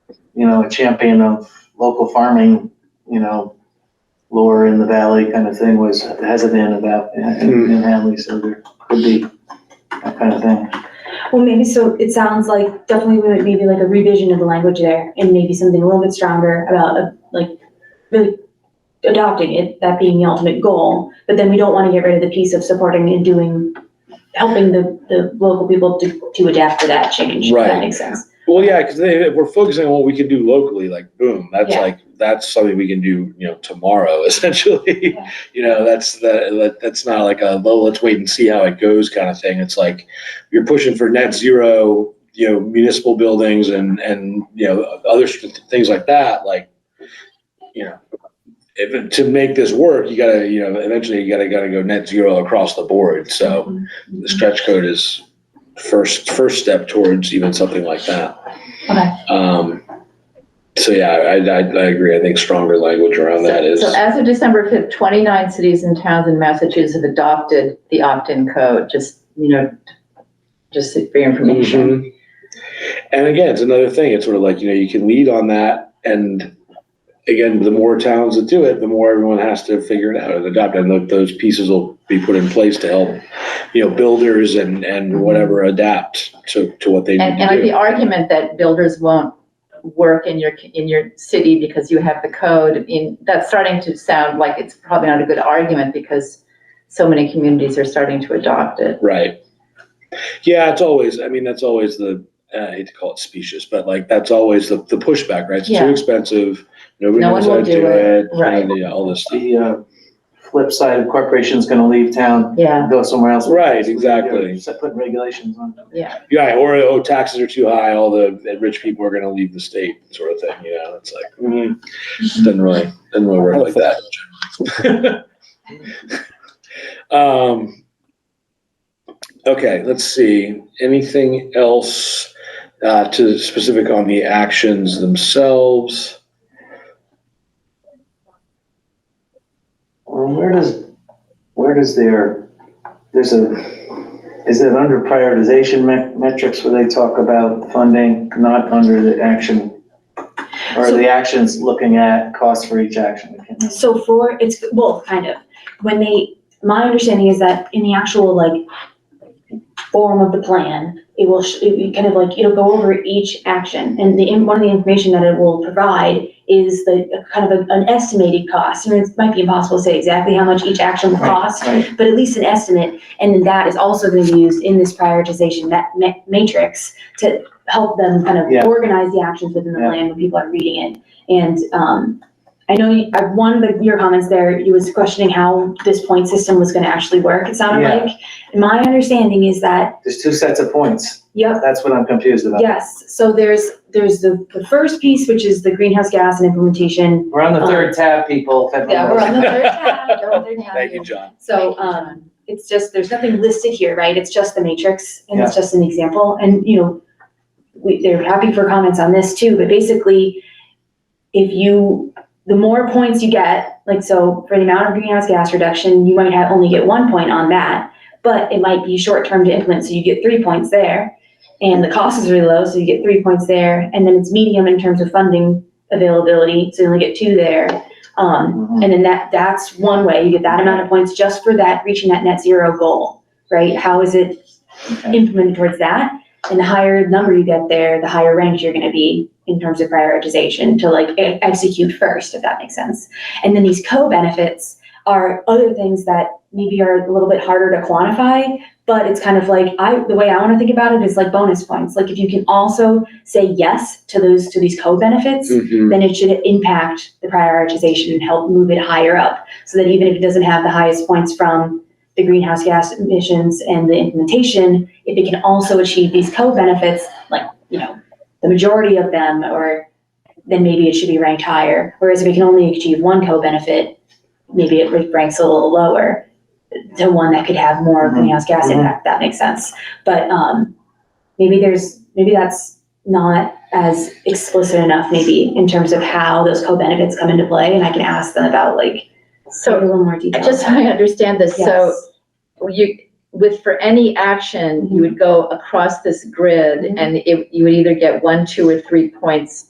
D: a champion of local farming, lore in the valley kind of thing, was hesitant about in Hadley, so there could be that kind of thing.
F: Well, maybe so it sounds like definitely maybe like a revision of the language there and maybe something a little bit stronger about really adopting it, that being the ultimate goal. But then we don't want to get rid of the piece of supporting and helping the local people to adapt to that change.
B: Right.
F: If that makes sense.
B: Well, yeah, because if we're focusing on what we can do locally, like boom, that's something we can do, tomorrow essentially. That's not like let's wait and see how it goes kind of thing. It's like you're pushing for net zero, municipal buildings and other things like that. Like, to make this work, you gotta, eventually you gotta go net zero across the board. So the stretch code is first step towards even something like that.
F: Okay.
B: So yeah, I agree. I think stronger language around that is.
C: So as of December 5th, 29 cities and towns in Massachusetts have adopted the opt-in code, just for your information.
B: Mm-hmm. And again, it's another thing. It's sort of like, you can lead on that. And again, the more towns that do it, the more everyone has to figure it out and adopt it. And those pieces will be put in place to help, builders and whatever adapt to what they need to do.
C: And the argument that builders won't work in your city because you have the code, that's starting to sound like it's probably not a good argument because so many communities are starting to adopt it.
B: Right. Yeah, that's always the, I hate to call it specious, but that's always the pushback, right? It's too expensive. Nobody knows how to do it.
C: Right.
B: And, all this.
D: The flip side of corporations going to leave town, go somewhere else.
B: Right, exactly.
D: Putting regulations on them.
B: Yeah, or taxes are too high. All the rich people are going to leave the state, sort of thing. It's like doesn't really work like that. Okay, let's see. Anything else to specific on the actions themselves?
D: Is it under prioritization metrics where they talk about funding, not under the action? Or are the actions looking at costs for each action?
F: So it's both kind of. My understanding is that in the actual form of the plan, it will, it kind of like, it'll go over each action. And one of the information that it will provide is the kind of an estimated cost. I mean, it might be impossible to say exactly how much each action will cost, but at least an estimate. And then that is also going to be used in this prioritization matrix to help them kind of organize the actions within the plan when people are reading it. And I know one of your comments there, you was questioning how this point system was going to actually work, it sounded like. My understanding is that
D: There's two sets of points.
F: Yep.
D: That's what I'm confused about.
F: Yes, so there's the first piece, which is the greenhouse gas and implementation.
D: We're on the third tab, people.
F: Yeah, we're on the third tab.
B: Thank you, John.
F: So, it's just, there's nothing listed here, right? It's just the matrix, and it's just an example. And, they're happy for comments on this too, but basically, the more points you get, like, so for the amount of greenhouse gas reduction, you might only get 1 point on that, but it might be short-term to implement, so you get 3 points there. And the cost is really low, so you get 3 points there. And then it's medium in terms of funding availability, so you only get 2 there. And then that's one way, you get that amount of points just for that, reaching that net zero goal, right? How is it implemented towards that? And the higher number you get there, the higher ranked you're gonna be in terms of prioritization to like execute first, if that makes sense. And then these co-benefits are other these that maybe are a little bit harder to quantify, but it's kind of like, the way I wanna think about it is like bonus points. Like if you can also say yes to these co-benefits, then it should impact the prioritization and help move it higher up. So that even if it doesn't have the highest points from the greenhouse gas emissions and the implementation, if it can also achieve these co-benefits, like, the majority of them, or then maybe it should be ranked higher. Whereas if it can only achieve one co-benefit, maybe it ranks a little lower to one that could have more greenhouse gas impact. That makes sense. But maybe that's not as explicit enough, maybe in terms of how those co-benefits come into play, and I can ask them about a little more detail.
C: Just so I understand this, so for any action, you would go across this grid, and you would either get 1, 2, or 3 points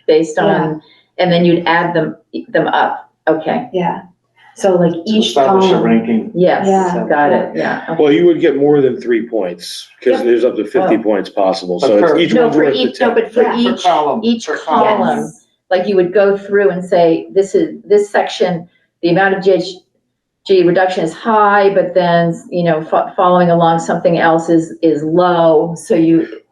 C: based on, and then you'd add them up. Okay.
F: Yeah. So like each
D: establish a
F: column.
D: ranking.
C: Yes,
F: Yeah.
C: got it, yeah. Okay.
B: Well, you would get more than 3 points, because there's up to 50 points possible, so
D: But
B: each
C: No,
B: one's
C: for
B: worth the
C: each,
B: 10.
C: but for
F: Yeah.
C: each
D: Per
C: column,
F: Yes.
C: like you would go through and say, this section, the amount of GHG reduction is high, but then, following along something else is low, so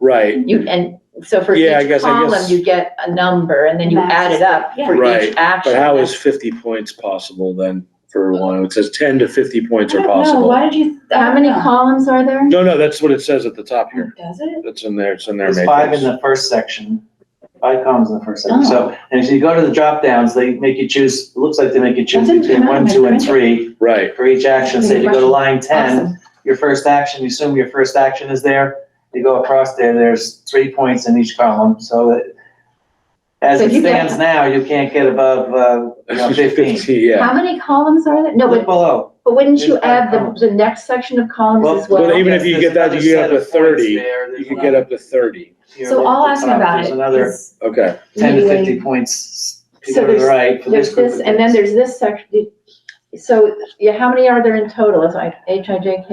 B: Right,
C: and so for
B: Yeah, I
C: each
B: guess-
C: column, you get a number, and then you add it up for
B: Right,
C: each action.
B: but how is 50 points possible then for one? It says 10 to 50 points
F: I
B: are
F: don't know,
B: possible.
F: why did you? I
C: How
F: don't
C: many
F: know.
C: columns are there?
B: No, that's what it says at the top here.
F: Does it?
B: It's in there, it's in there.
D: There's 5 in the first section, 5 columns in the first section.
F: Oh.
D: So, and if you go to the drop downs, they make you choose, it looks like they make you choose
F: That didn't
D: between
F: come out
D: 1,
F: in my
D: 2, and
F: printer.
D: 3
B: Right,
D: for each action. Say if you go to line 10,
F: Awesome.
D: your first action, you assume your first action is there. You go across there's 3 points in each column. So as
C: So
D: it
C: you get-
D: stands now, you can't get above, 15.
B: yeah.
C: How many columns are there? No,
D: Look
C: but
D: below.
C: wouldn't you
D: There's
C: add
D: 5 columns.
C: the next section of columns as well?
B: But even if you
D: There's
B: get that,
D: another
B: you get up
D: set
B: to
D: of points
B: 30.
D: there.
B: You
D: There's
B: can get up to 30.
D: here,
F: So
D: look
F: I'll
D: at the
F: ask them
D: top.
F: about
D: There's
F: it.
D: another
F: 'Cause
D: 10 to
F: maybe
D: 50 points to
C: So
D: go to the right for
C: There's
D: this group
C: this,
D: of
C: and then
D: kids.
C: there's this section. So, how many are there in total? It's like HIJK,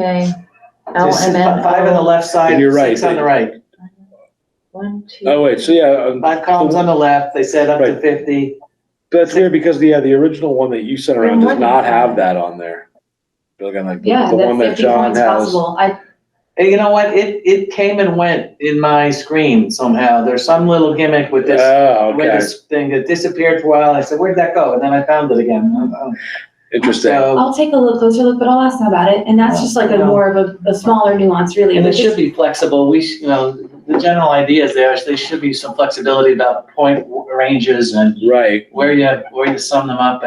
D: There's
C: LMN.
D: 5 on the left side,
B: And you're right,
D: 6 on the right.
C: 1, 2.
B: Oh, wait, so yeah.
D: 5 columns on the left, they said up to
B: Right.
D: 50.
B: That's weird because the original one that you sent around
C: More
B: does
C: than
B: not
C: that.
B: have that on there. You're looking like
F: Yeah,
B: the one
F: that's
B: that
F: 50
B: John
F: points
B: has.
F: possible.
D: Hey, you know what? It came and went in my screen somehow. There's some little gimmick with this,
B: Oh,
D: with
B: okay,
D: this thing that disappeared for a while. I said, where'd that go? And then I found it again.
B: interesting.
D: So,
F: I'll take a little closer look, but I'll ask them about it, and that's just like a more of a smaller nuance, really.
D: and
F: But
D: it should be flexible. The general idea is there should be some flexibility about point ranges and
B: Right,
D: where you sum them up.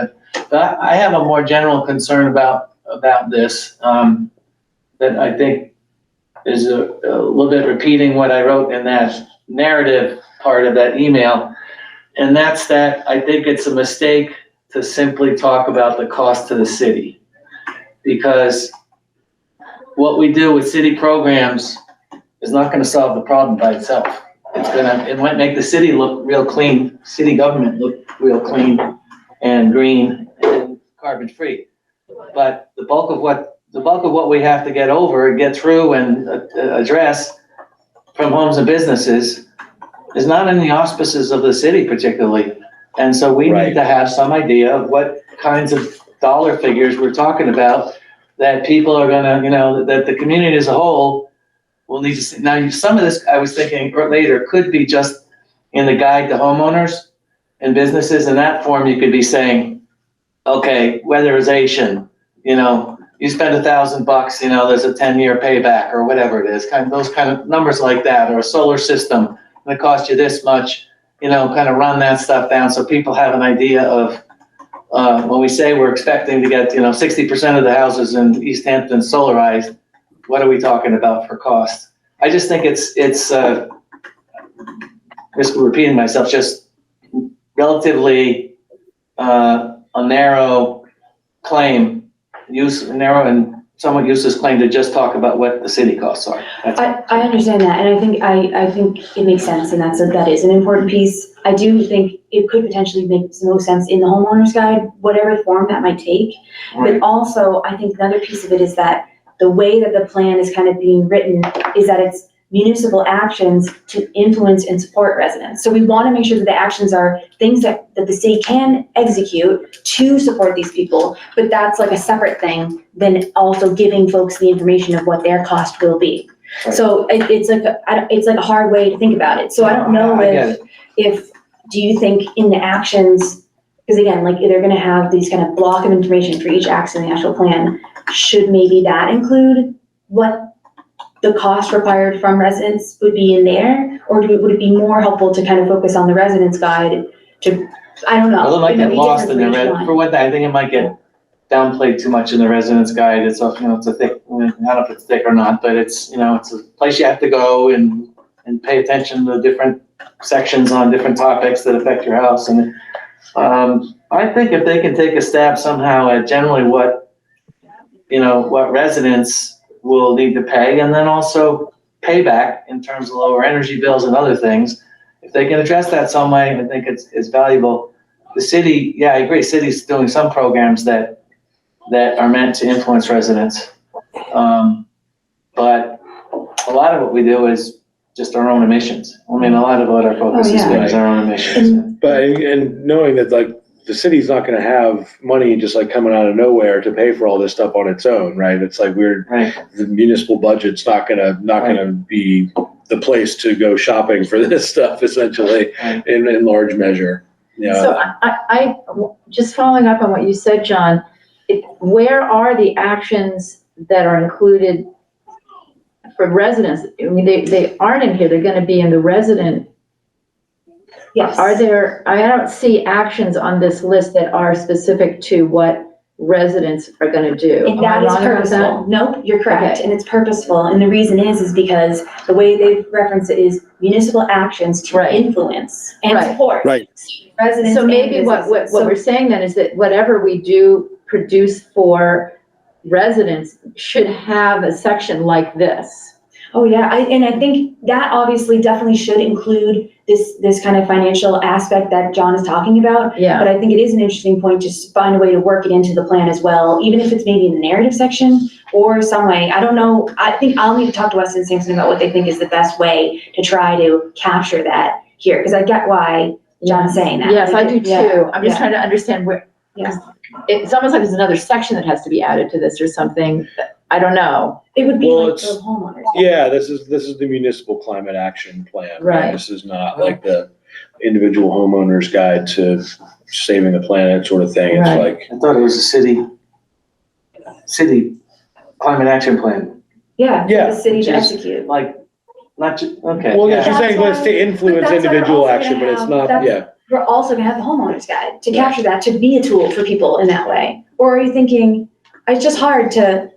D: But I have a more general concern about this, that I think is a little bit repeating what I wrote in that narrative part of that email. And that's that I think it's a mistake to simply talk about the cost to the city. Because what we do with city programs is not gonna solve the problem by itself. It might make the city look real clean, city government look real clean and green and carbon free. But the bulk of what the bulk of what we have to get over and get through and address from homes and businesses is not in the auspices of the city particularly. And so we
B: Right.
D: need to have some idea of what kinds of dollar figures we're talking about that people are gonna, that the community as a whole will need to see. Now, some of this, I was thinking later, could be just in the guide to homeowners and businesses. In that form, you could be saying, okay, weatherization, you spend $1,000, there's a 10-year payback or whatever it is, those kind of numbers like that, or a solar system, and it costs you this much, kind of run that stuff down so people have an idea of, when we say we're expecting to get, 60% of the houses in Easthampton solarized, what are we talking about for cost? I just think it's risk of repeating myself, just relatively a narrow claim, narrow and somewhat useless claim to just talk about what the city costs are.
F: I understand that, and I think it makes sense, and that is an important piece. I do think it could potentially make most sense in the homeowner's guide, whatever form that might take.
D: Right.
F: But also, I think another piece of it is that the way that the plan is kind of being written is that it's municipal actions to influence and support residents. So we want to make sure that the actions are things that the city can execute to support these people, but that's like a separate thing than also giving folks the information of what their cost will be.
D: Right.
F: So it's like a hard way to think about it. So I don't know if do you think in the actions, because again, like they're going to have these kind of block of information for each action in the actual plan, should maybe that include what the cost required from residents would be in there, or would it be more helpful to kind of focus on the residents guide to, I don't know.
D: Well, it might get lost in
F: for
D: one thing, I think it might get downplayed too much in the residents guide. It's a, it's a thick, I don't know if it's thick or not, but it's, it's a place you have to go and pay attention to different sections on different topics that affect your house. And I think if they can take a stab somehow at generally what residents will need to pay, and then also payback in terms of lower energy bills and other things. If they can address that some way, I think it's valuable. The city, yeah, I agree, city's doing some programs that are meant to influence residents. But a lot of what we do is just our own emissions. I mean, a lot of what our focus is our own emissions.
B: But, and knowing that like the city's not gonna have money just like coming out of nowhere to pay for all this stuff on its own, right? It's like the municipal budget's not gonna be the place to go shopping for this stuff essentially in large measure. Yeah.
C: So I just following up on what you said, John, where are the actions that are included for residents? I mean, they aren't in here, they're gonna be in the resident.
F: Yes.
C: Are there, I don't see actions on this list that are specific to what residents are gonna do.
F: And that is purposeful. Nope, you're correct.
C: Okay.
F: And it's purposeful. And the reason is because the way they reference it is municipal actions to influence and support.
E: Right.
F: Residents.
C: So maybe what we're saying then is that whatever we do produce for residents should have a section like this.
F: Oh yeah, and I think that obviously definitely should include this kind of financial aspect that John is talking about.
C: Yeah.
F: But I think it is an interesting point to find a way to work it into the plan as well, even if it's maybe in the narrative section or some way. I don't know. I think I'll need to talk to Weston Sampson about what they think is the best way to try to capture that here, because I get why John's saying that.
C: Yes, I do too.
F: Yeah.
C: I'm just trying to understand where,
F: Yeah.
C: it's almost like there's another section that has to be added to this or something. I don't know.
F: It would be
B: Well,
F: like
B: it's-
F: the homeowners.
B: Yeah, this is the municipal climate action plan.
C: Right.
B: This is not like the individual homeowner's guide to saving the planet sort of thing. It's
C: Right.
B: like,
D: I thought it was a city climate action plan,
F: Yeah,
B: Yeah,
F: for the city
D: which
F: to
D: is-
F: execute.
D: like, not just, okay.
B: well,
D: yeah.
B: yeah, she's saying, but it's to influence
F: But that's what
B: individual
F: we're also
B: action, but
F: gonna
B: it's
F: have.
B: not,
F: That's-
B: yeah.
F: We're also gonna have the homeowner's guide to
B: Yeah.
F: capture that, to be a tool for people in that way. Or are you thinking, it's just hard to,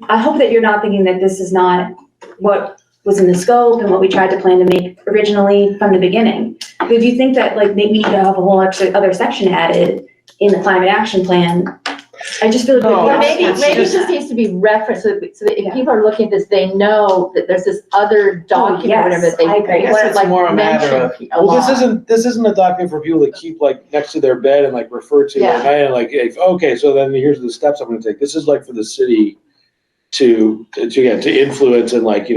F: I hope that you're not thinking that this is not what was in the scope and what we tried to plan to make originally from the beginning. But if you think that like maybe we need to have a whole extra other section added in the climate action plan, I just feel like.
D: No,
C: Or maybe
D: it's
C: it
D: just-
C: just needs to be referenced so that if
F: Yeah.
C: people are looking at this, they know that there's this other document,
F: yes,
C: whatever, that they
F: I agree.
C: they
D: I guess
C: want to
D: it's
C: like
D: more a matter
C: mention
D: of-
C: a
B: Well,
C: lot.
B: this isn't a document for people to keep like next to their bed and like refer to
C: Yeah.
B: at night and like, okay, so then here's the steps I'm gonna take. This is like for the city to influence and like,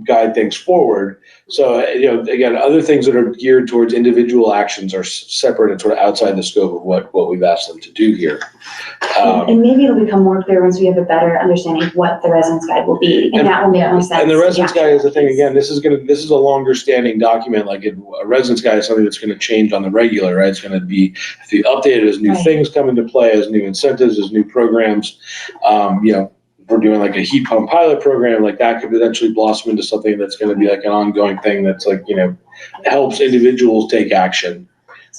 B: guide things forward. So, again, other things that are geared towards individual actions are separate and sort of outside the scope of what we've asked them to do here.
F: And maybe it'll become more clear once we have a better understanding of what the residence guide will be, and that will make more sense.
B: And the residence guide is the thing, again, this is a longer standing document, like a residence guide is something that's gonna change on the regular, right? It's gonna be updated as new things come into play, as new incentives, as new programs. If we're doing like a heat pump pilot program, like that could potentially blossom into something that's gonna be like an ongoing thing that's like, helps individuals take action.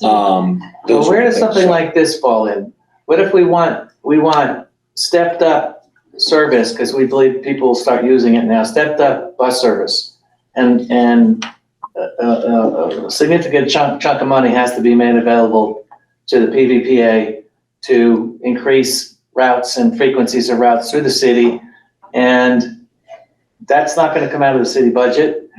D: Well, where does something like this fall in? What if we want stepped up service, because we believe people will start using it now, stepped up bus service, and a significant chunk of money has to be made available to the PVPA to increase routes and frequencies of routes through the city, and that's not going to come out of the city budget.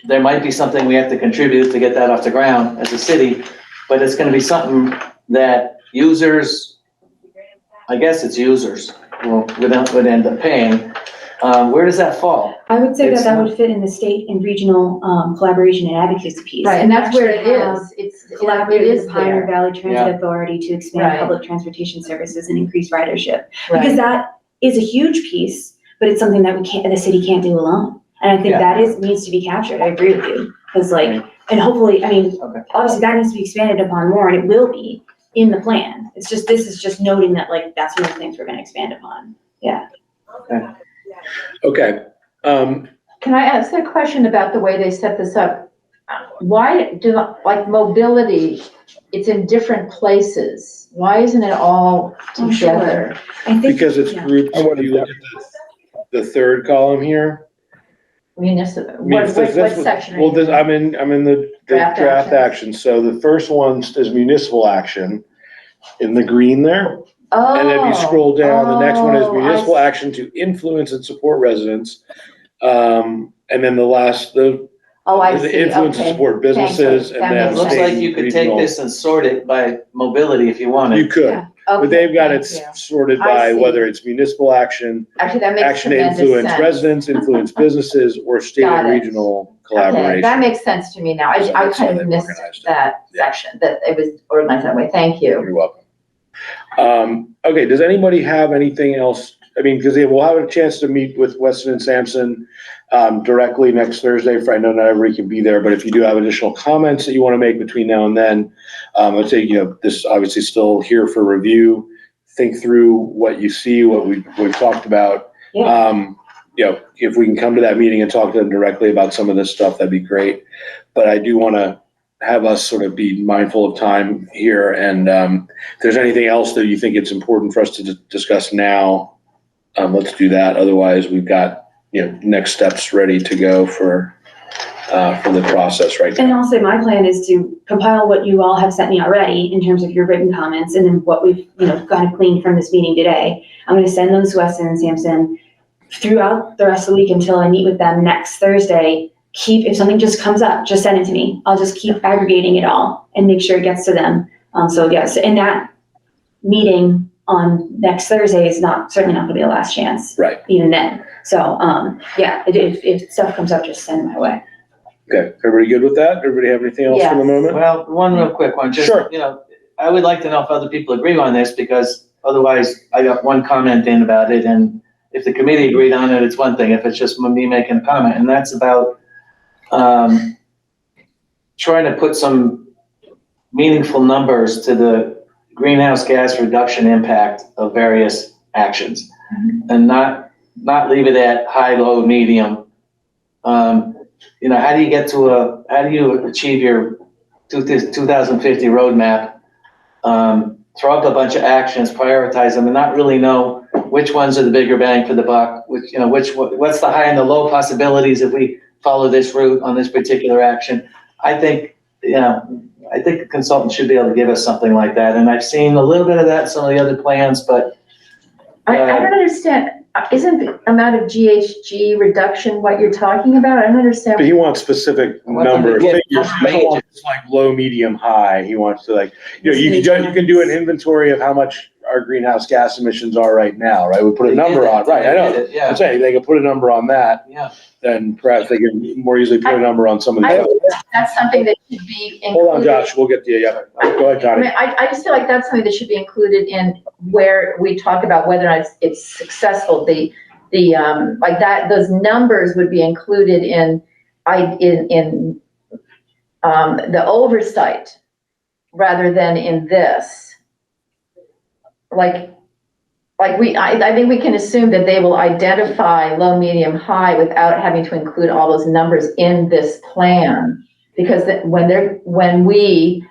D: There might be something we have to contribute to get that off the ground as a city, but it's going to be something that users, I guess it's users, would end up paying. Where does that fall?
F: I would say that would fit in the state and regional collaboration and advocacy piece.
C: Right, and that's where it is. It's
F: Collaborated
C: it
F: with
C: is
F: the Pioneer
C: there.
F: Valley Transit Authority to expand
C: Right.
F: public transportation services and increase ridership.
C: Right.
F: Because that is a huge piece, but it's something that the city can't do alone. And I think that needs to be captured. I agree with you. Because and hopefully, obviously that needs to be expanded upon more, and it will be in the plan. It's just, this is just noting that that's one of the things we're gonna expand upon. Yeah.
B: Okay.
C: Can I ask a question about the way they set this up? Why do, like mobility, it's in different places. Why isn't it all together?
F: I think,
B: Because it's grouped, if you look at the third column here.
C: Municipal,
B: I mean,
C: what section are
B: Well,
C: you in?
B: I'm in the
C: Draft
B: draft action. So the first one is municipal action in the green there. And if you scroll down, the next one is municipal action to influence and support residents. And then the last, the influence and support businesses, and then
D: It looks like you could take this and sort it by mobility if you wanted.
B: You could, but they've got it sorted by whether it's municipal action,
C: Actually, that makes
B: action to
C: tremendous
B: influence
C: sense.
B: residents, influence businesses, or state
C: Got
B: and
C: it.
B: regional
C: Okay,
B: collaboration.
C: that makes sense to me now.
B: So
C: I
B: that's how
C: kind of
B: they've
C: missed
B: organized it.
C: that section, that it was organized that way. Thank you.
B: You're welcome. Okay, does anybody have anything else? I mean, because we'll have a chance to meet with Weston and Sampson directly next Thursday. I know not everybody can be there, but if you do have additional comments that you want to make between now and then, I'd say, this obviously still here for review. Think through what you see, what we've talked about. If we can come to that meeting and talk to them directly about some of this stuff, that'd be great. But I do want to have us sort of be mindful of time here. And if there's anything else that you think it's important for us to discuss now, let's do that. Otherwise, we've got, next steps ready to go for the process right now.
F: and I'll say my plan is to compile what you all have sent me already in terms of your written comments, and then what we've, kind of gleaned from this meeting today. I'm gonna send those to Weston and Sampson throughout the rest of the week until I meet with them next Thursday. If something just comes up, just send it to me. I'll just keep aggregating it all and make sure it gets to them. So yes, and that meeting on next Thursday is certainly not gonna be the last chance.
B: Right.
F: Even then. So, if stuff comes up, just send it my way.
B: Okay, everybody good with that? Everybody have anything else for the
C: Yes.
B: moment?
D: Well, one real quick one, just,
B: Sure.
D: I would like to know if other people agree on this, because otherwise I got one comment in about it, and if the committee agreed on it, it's one thing. If it's just me making a comment, and that's about trying to put some meaningful numbers to the greenhouse gas reduction impact of various actions, and not leave it at high, low, medium. How do you achieve your 2050 roadmap? Throw up a bunch of actions, prioritize them, and not really know which ones are the bigger bang for the buck, what's the high and the low possibilities if we follow this route on this particular action. I think the consultant should be able to give us something like that. And I've seen a little bit of that in some of the other plans, but
C: I don't understand. Isn't the amount of GHG reduction what you're talking about? I don't understand.
B: But he wants specific number of figures. He doesn't want like low, medium, high. He wants to you can do an inventory of how much our greenhouse gas emissions are right now, right? We put a number on, right, I know.
D: Yeah,
B: I'm saying they can put a number on that,
D: yeah.
B: then perhaps they can more easily put a number on some of the
C: I
B: other.
C: think that's something that should be included.
B: Hold on, Josh, we'll get to you, yeah. Go ahead,
C: I
B: Johnny.
C: mean, I just feel like that's something that should be included in where we talk about whether or not it's successful. Like that, those numbers would be included in the oversight rather than in this. I think we can assume that they will identify low, medium, high without having to include all those numbers in this plan. Because when we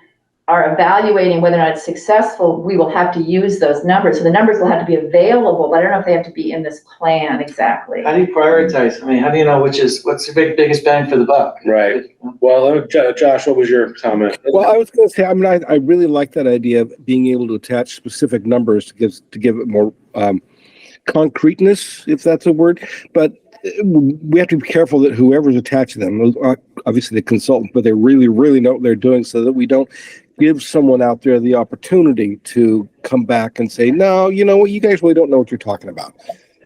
C: are evaluating whether or not it's successful, we will have to use those numbers. So the numbers will have to be available, but I don't know if they have to be in this plan exactly.
D: How do you prioritize? I mean, how do you know what's the biggest bang for the buck?
B: Right. Well, Josh, what was your comment?
E: Well, I was going to say, I mean, I really like that idea of being able to attach specific numbers to give it more concreteness, if that's a word. But we have to be careful that whoever's attaching them, obviously the consultant, but they really, really know what they're doing, so that we don't give someone out there the opportunity to come back and say, no, you know what, you guys really don't know what you're talking about.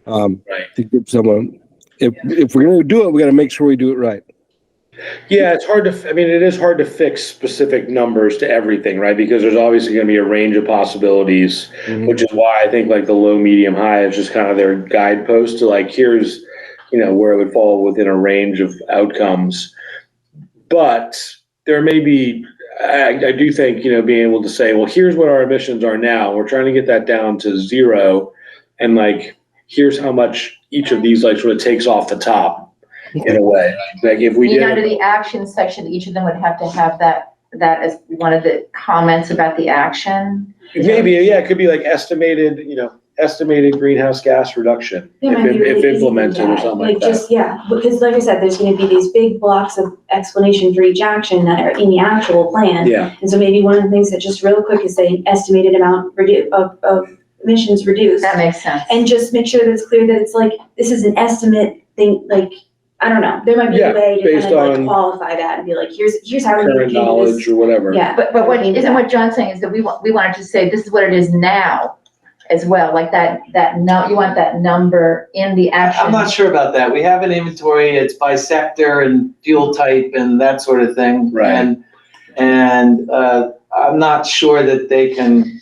B: Right.
E: To give someone, if we're going to do it, we got to make sure we do it right.
B: Yeah, it is hard to fix specific numbers to everything, right? Because there's obviously going to be a range of possibilities, which is why I think like the low, medium, high is just kind of their guidepost to like, here's, where it would fall within a range of outcomes. But there may be, I do think, being able to say, well, here's what our emissions are now. We're trying to get that down to 0. And like, here's how much each of these like sort of takes off the top in a way. Like if we did
C: under the action section, each of them would have to have that as one of the comments about the action.
B: Maybe, yeah, it could be like estimated greenhouse gas reduction if implemented or something like that.
F: Because like I said, there's going to be these big blocks of explanation for each action that are in the actual plan.
B: Yeah.
F: And so maybe one of the things that just real quick is saying estimated amount of emissions reduced.
C: That makes sense.
F: And just make sure that it's clear that it's like, this is an estimate thing, like, I don't know, there might be a way to kind of like qualify that and be like, here's how we're going
B: current
F: to do
B: knowledge
F: this.
B: or whatever.
F: Yeah.
C: But what John's saying is that we wanted to say this is what it is now as well, like you want that number in the action.
D: I'm not sure about that. We have an inventory, it's by sector and fuel type and that sort of thing.
B: Right.
D: And I'm not sure that they can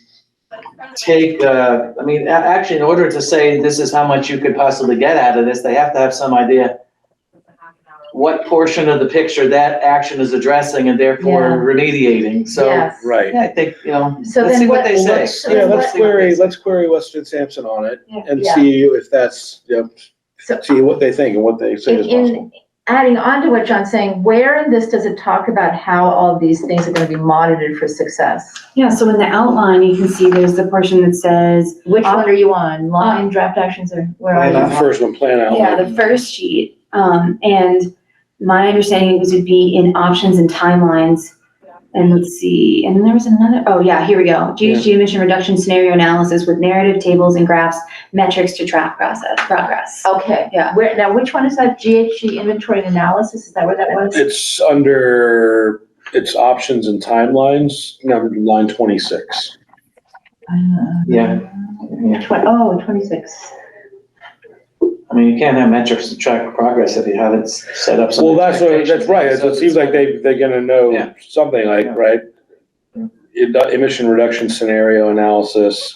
D: take, actually in order to say this is how much you could possibly get out of this, they have to have some idea what portion of the picture that action is addressing and therefore remediating. So,
C: Yes.
B: Right.
D: yeah, I think,
C: So
D: let's
C: then
D: see what they say.
B: Let's query Weston Sampson on it and
C: Yeah.
B: see if that's,
C: So-
B: see what they think and what they say is possible.
C: In adding on to what John's saying, where in this does it talk about how all of these things are going to be monitored for success?
F: Yeah, so in the outline, you can see there's the portion that says,
C: Which one are you on? Line, draft actions, or where are
B: The
C: you?
B: first one, plan out.
F: yeah, the first sheet. And my understanding was it'd be in options and timelines. And let's see, and then there was another, here we go. GHG emission reduction scenario analysis with narrative tables and graphs, metrics to track progress.
C: Okay.
F: Yeah.
C: Now, which one is that? GHG inventory and analysis? Is that where that was?
B: It's under, it's options and timelines, number line 26.
D: Yeah.
C: 26.
D: I mean, you can't have metrics to track progress if you haven't set up some.
B: Well, that's right. It seems like they're gonna know
D: Yeah.
B: something like,
D: Yeah.
B: right? Emission reduction scenario analysis,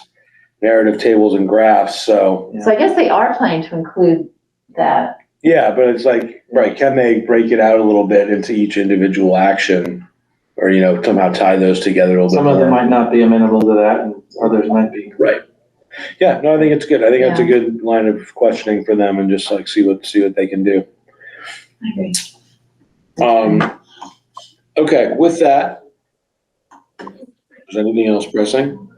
B: narrative tables and graphs, so.
C: So I guess they are planning to include that.
B: Yeah, but it's like, right, can they break it out a little bit into each individual action? Or, somehow tie those together a little bit
D: Some
B: more?
D: of them might not be amenable to that and others might be.
B: Right. Yeah, no, I think it's good. I think that's a good line of questioning for them and just like see what they can do.
F: I agree.
B: Okay, with that, is there anything else pressing?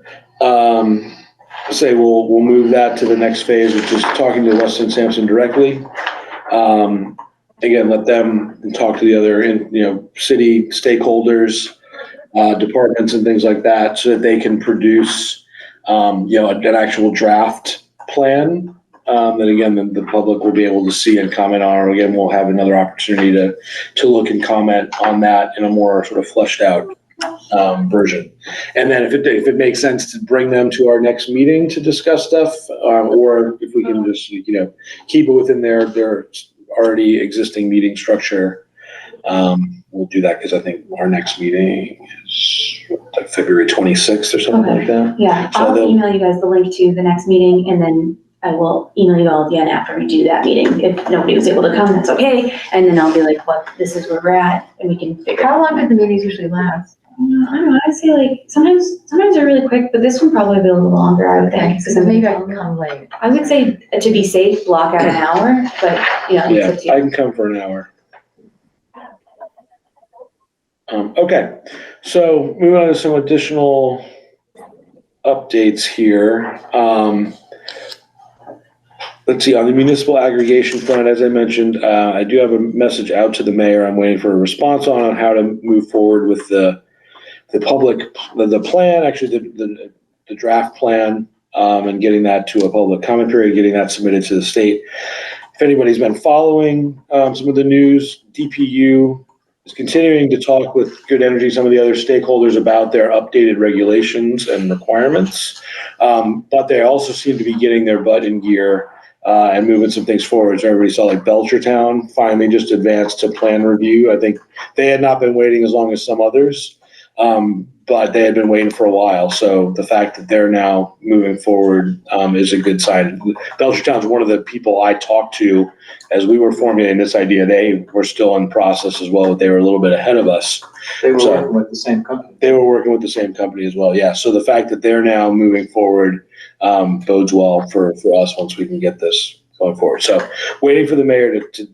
B: Say we'll move that to the next phase, which is talking to Weston Sampson directly. Again, let them talk to the other, city stakeholders, departments and things like that, so that they can produce, an actual draft plan. That again, the public will be able to see and comment on, or again, we'll have another opportunity to look and comment on that in a more sort of fleshed out version. And then if it makes sense to bring them to our next meeting to discuss stuff, or if we can just, keep it within their already existing meeting structure, we'll do that, because I think our next meeting is like February 26th or something like that.
F: Yeah,
B: So
F: I'll
B: they'll-
F: email you guys the link to the next meeting, and then I will email you all again after we do that meeting. If nobody was able to come, that's okay. And then I'll be like, this is where we're at, and we can figure out.
C: How long do the meetings usually last?
F: I don't know, I'd say like, sometimes they're really quick, but this one probably will be a little longer, I would think.
C: So maybe I can come late.
F: I would say, to be safe, block out an hour, but, it's
B: Yeah,
F: up to you.
B: I can come for an hour. Okay, so moving on to some additional updates here. Let's see, on the municipal aggregation front, as I mentioned, I do have a message out to the mayor. I'm waiting for a response on how to move forward with the plan, actually the draft plan, and getting that to a public comment period, getting that submitted to the state. If anybody's been following some of the news, DPU is continuing to talk with Good Energy, some of the other stakeholders, about their updated regulations and requirements. But they also seem to be getting their butt in gear and moving some things forward. So everybody saw like Belchertown finally just advanced to plan review. I think they had not been waiting as long as some others, but they had been waiting for a while. So the fact that they're now moving forward is a good sign. Belchertown's one of the people I talked to as we were formulating this idea. They were still in process as well, but they were a little bit ahead of us.
D: They were
B: So-
D: working with the same company.
B: They were working with the same company as well, yeah. So the fact that they're now moving forward bodes well for us once we can get this going forward. So waiting for the mayor to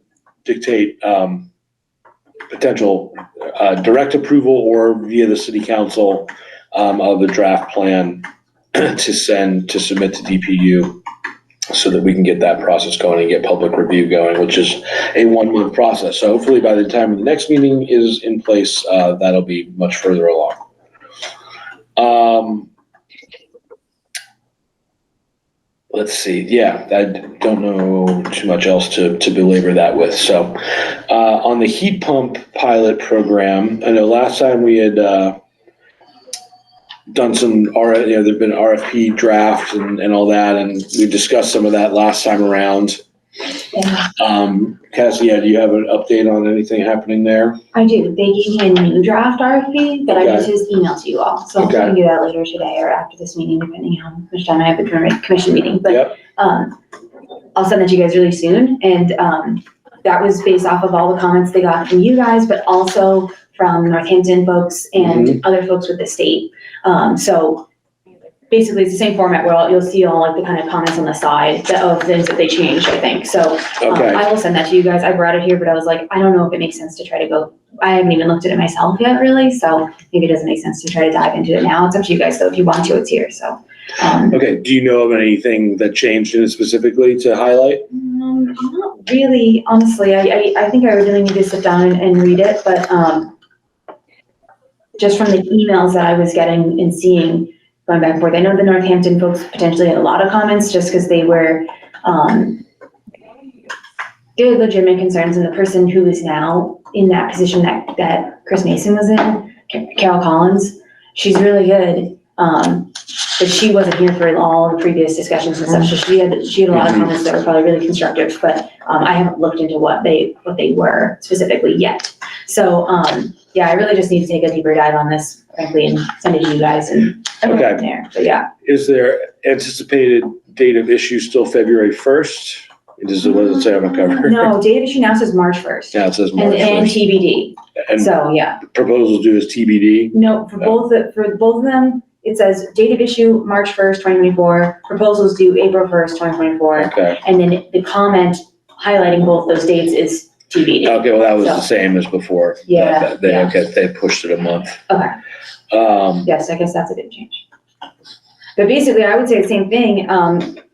B: dictate potential direct approval or via the city council of the draft plan to submit to DPU, so that we can get that process going and get public review going, which is a 1-month process. So hopefully by the time the next meeting is in place, that'll be much further along. Let's see. Yeah, I don't know too much else to belabor that with. So on the heat pump pilot program, I know last time we had done some, there've been RFP drafts and all that, and we discussed some of that last time around.
F: Yeah.
B: Cassie, do you have an update on anything happening there?
F: I do. They gave me a new draft RFP that I
B: Okay.
F: need to email to you all. So I'm
B: Okay.
F: going to do that later today or after this meeting, depending on how much time I have between my commission meeting. But
B: Yep.
F: I'll send that to you guys really soon. And that was based off of all the comments they got from you guys, but also from Northampton folks and other folks with the state. So basically it's the same format where you'll see all like the kind of comments on the side of things that they changed, I think. So
B: Okay.
F: I will send that to you guys. I brought it here, but I was like, I don't know if it makes sense to try to go. I haven't even looked at it myself yet, really. So maybe it doesn't make sense to try to dive into it now. It's up to you guys. So if you want to, it's here. So.
B: Okay. Do you know of anything that changed in it specifically to highlight?
F: Not really, honestly. I think I really need to sit down and read it, but just from the emails that I was getting and seeing going back and forth, I know the Northampton folks potentially had a lot of comments just because they were they had legitimate concerns, and the person who is now in that position that Chris Mason was in, Carol Collins, she's really good. But she wasn't here for all the previous discussions and stuff, so she had a lot of comments that were probably really constructive, but I haven't looked into what they were specifically yet. So, yeah, I really just need to take a deeper dive on this, frankly, and send it to you guys and go
B: Okay.
F: from there. But yeah.
B: Is there anticipated date of issue still February 1st? What does it say on the cover?
F: No, date of issue now says March 1st.
B: Yeah, it says
F: And,
B: March
F: and
B: 1st.
F: TBD.
B: And
F: So, yeah.
B: proposals due as TBD?
F: No, for both of them, it says date of issue March 1st, 2024, proposals due April 1st, 2024.
B: Okay.
F: And then the comment highlighting both those dates is TBD.
B: Okay, well, that was the
F: So-
B: same as before.
F: Yeah, yeah.
B: Okay, they pushed it a month.
F: Okay. Yes, I guess that's a big change. But basically, I would say the same thing.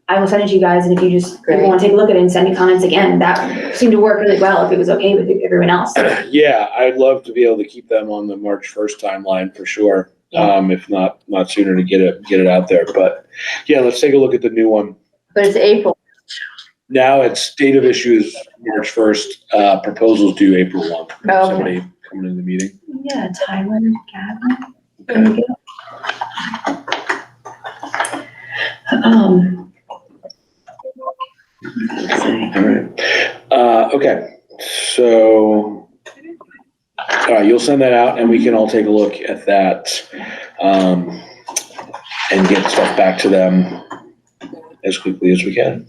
F: I will send it to you guys, and if you want to take a look at it and send me comments again, that seemed to work really well if it was okay with everyone else.
B: Yeah, I'd love to be able to keep them on the March 1st timeline for sure.
F: Yeah.
B: If not sooner to get it out there. But yeah, let's take a look at the new one.
C: But it's April.
B: Now it's date of issue is March 1st, proposals due April 1.
C: Okay.
B: Somebody coming to the meeting.
F: Yeah, Tyler, Gavin. There we go. Let's see.
B: All right. Okay, so, all right, you'll send that out and we can all take a look at that, and get stuff back to them as quickly as we can.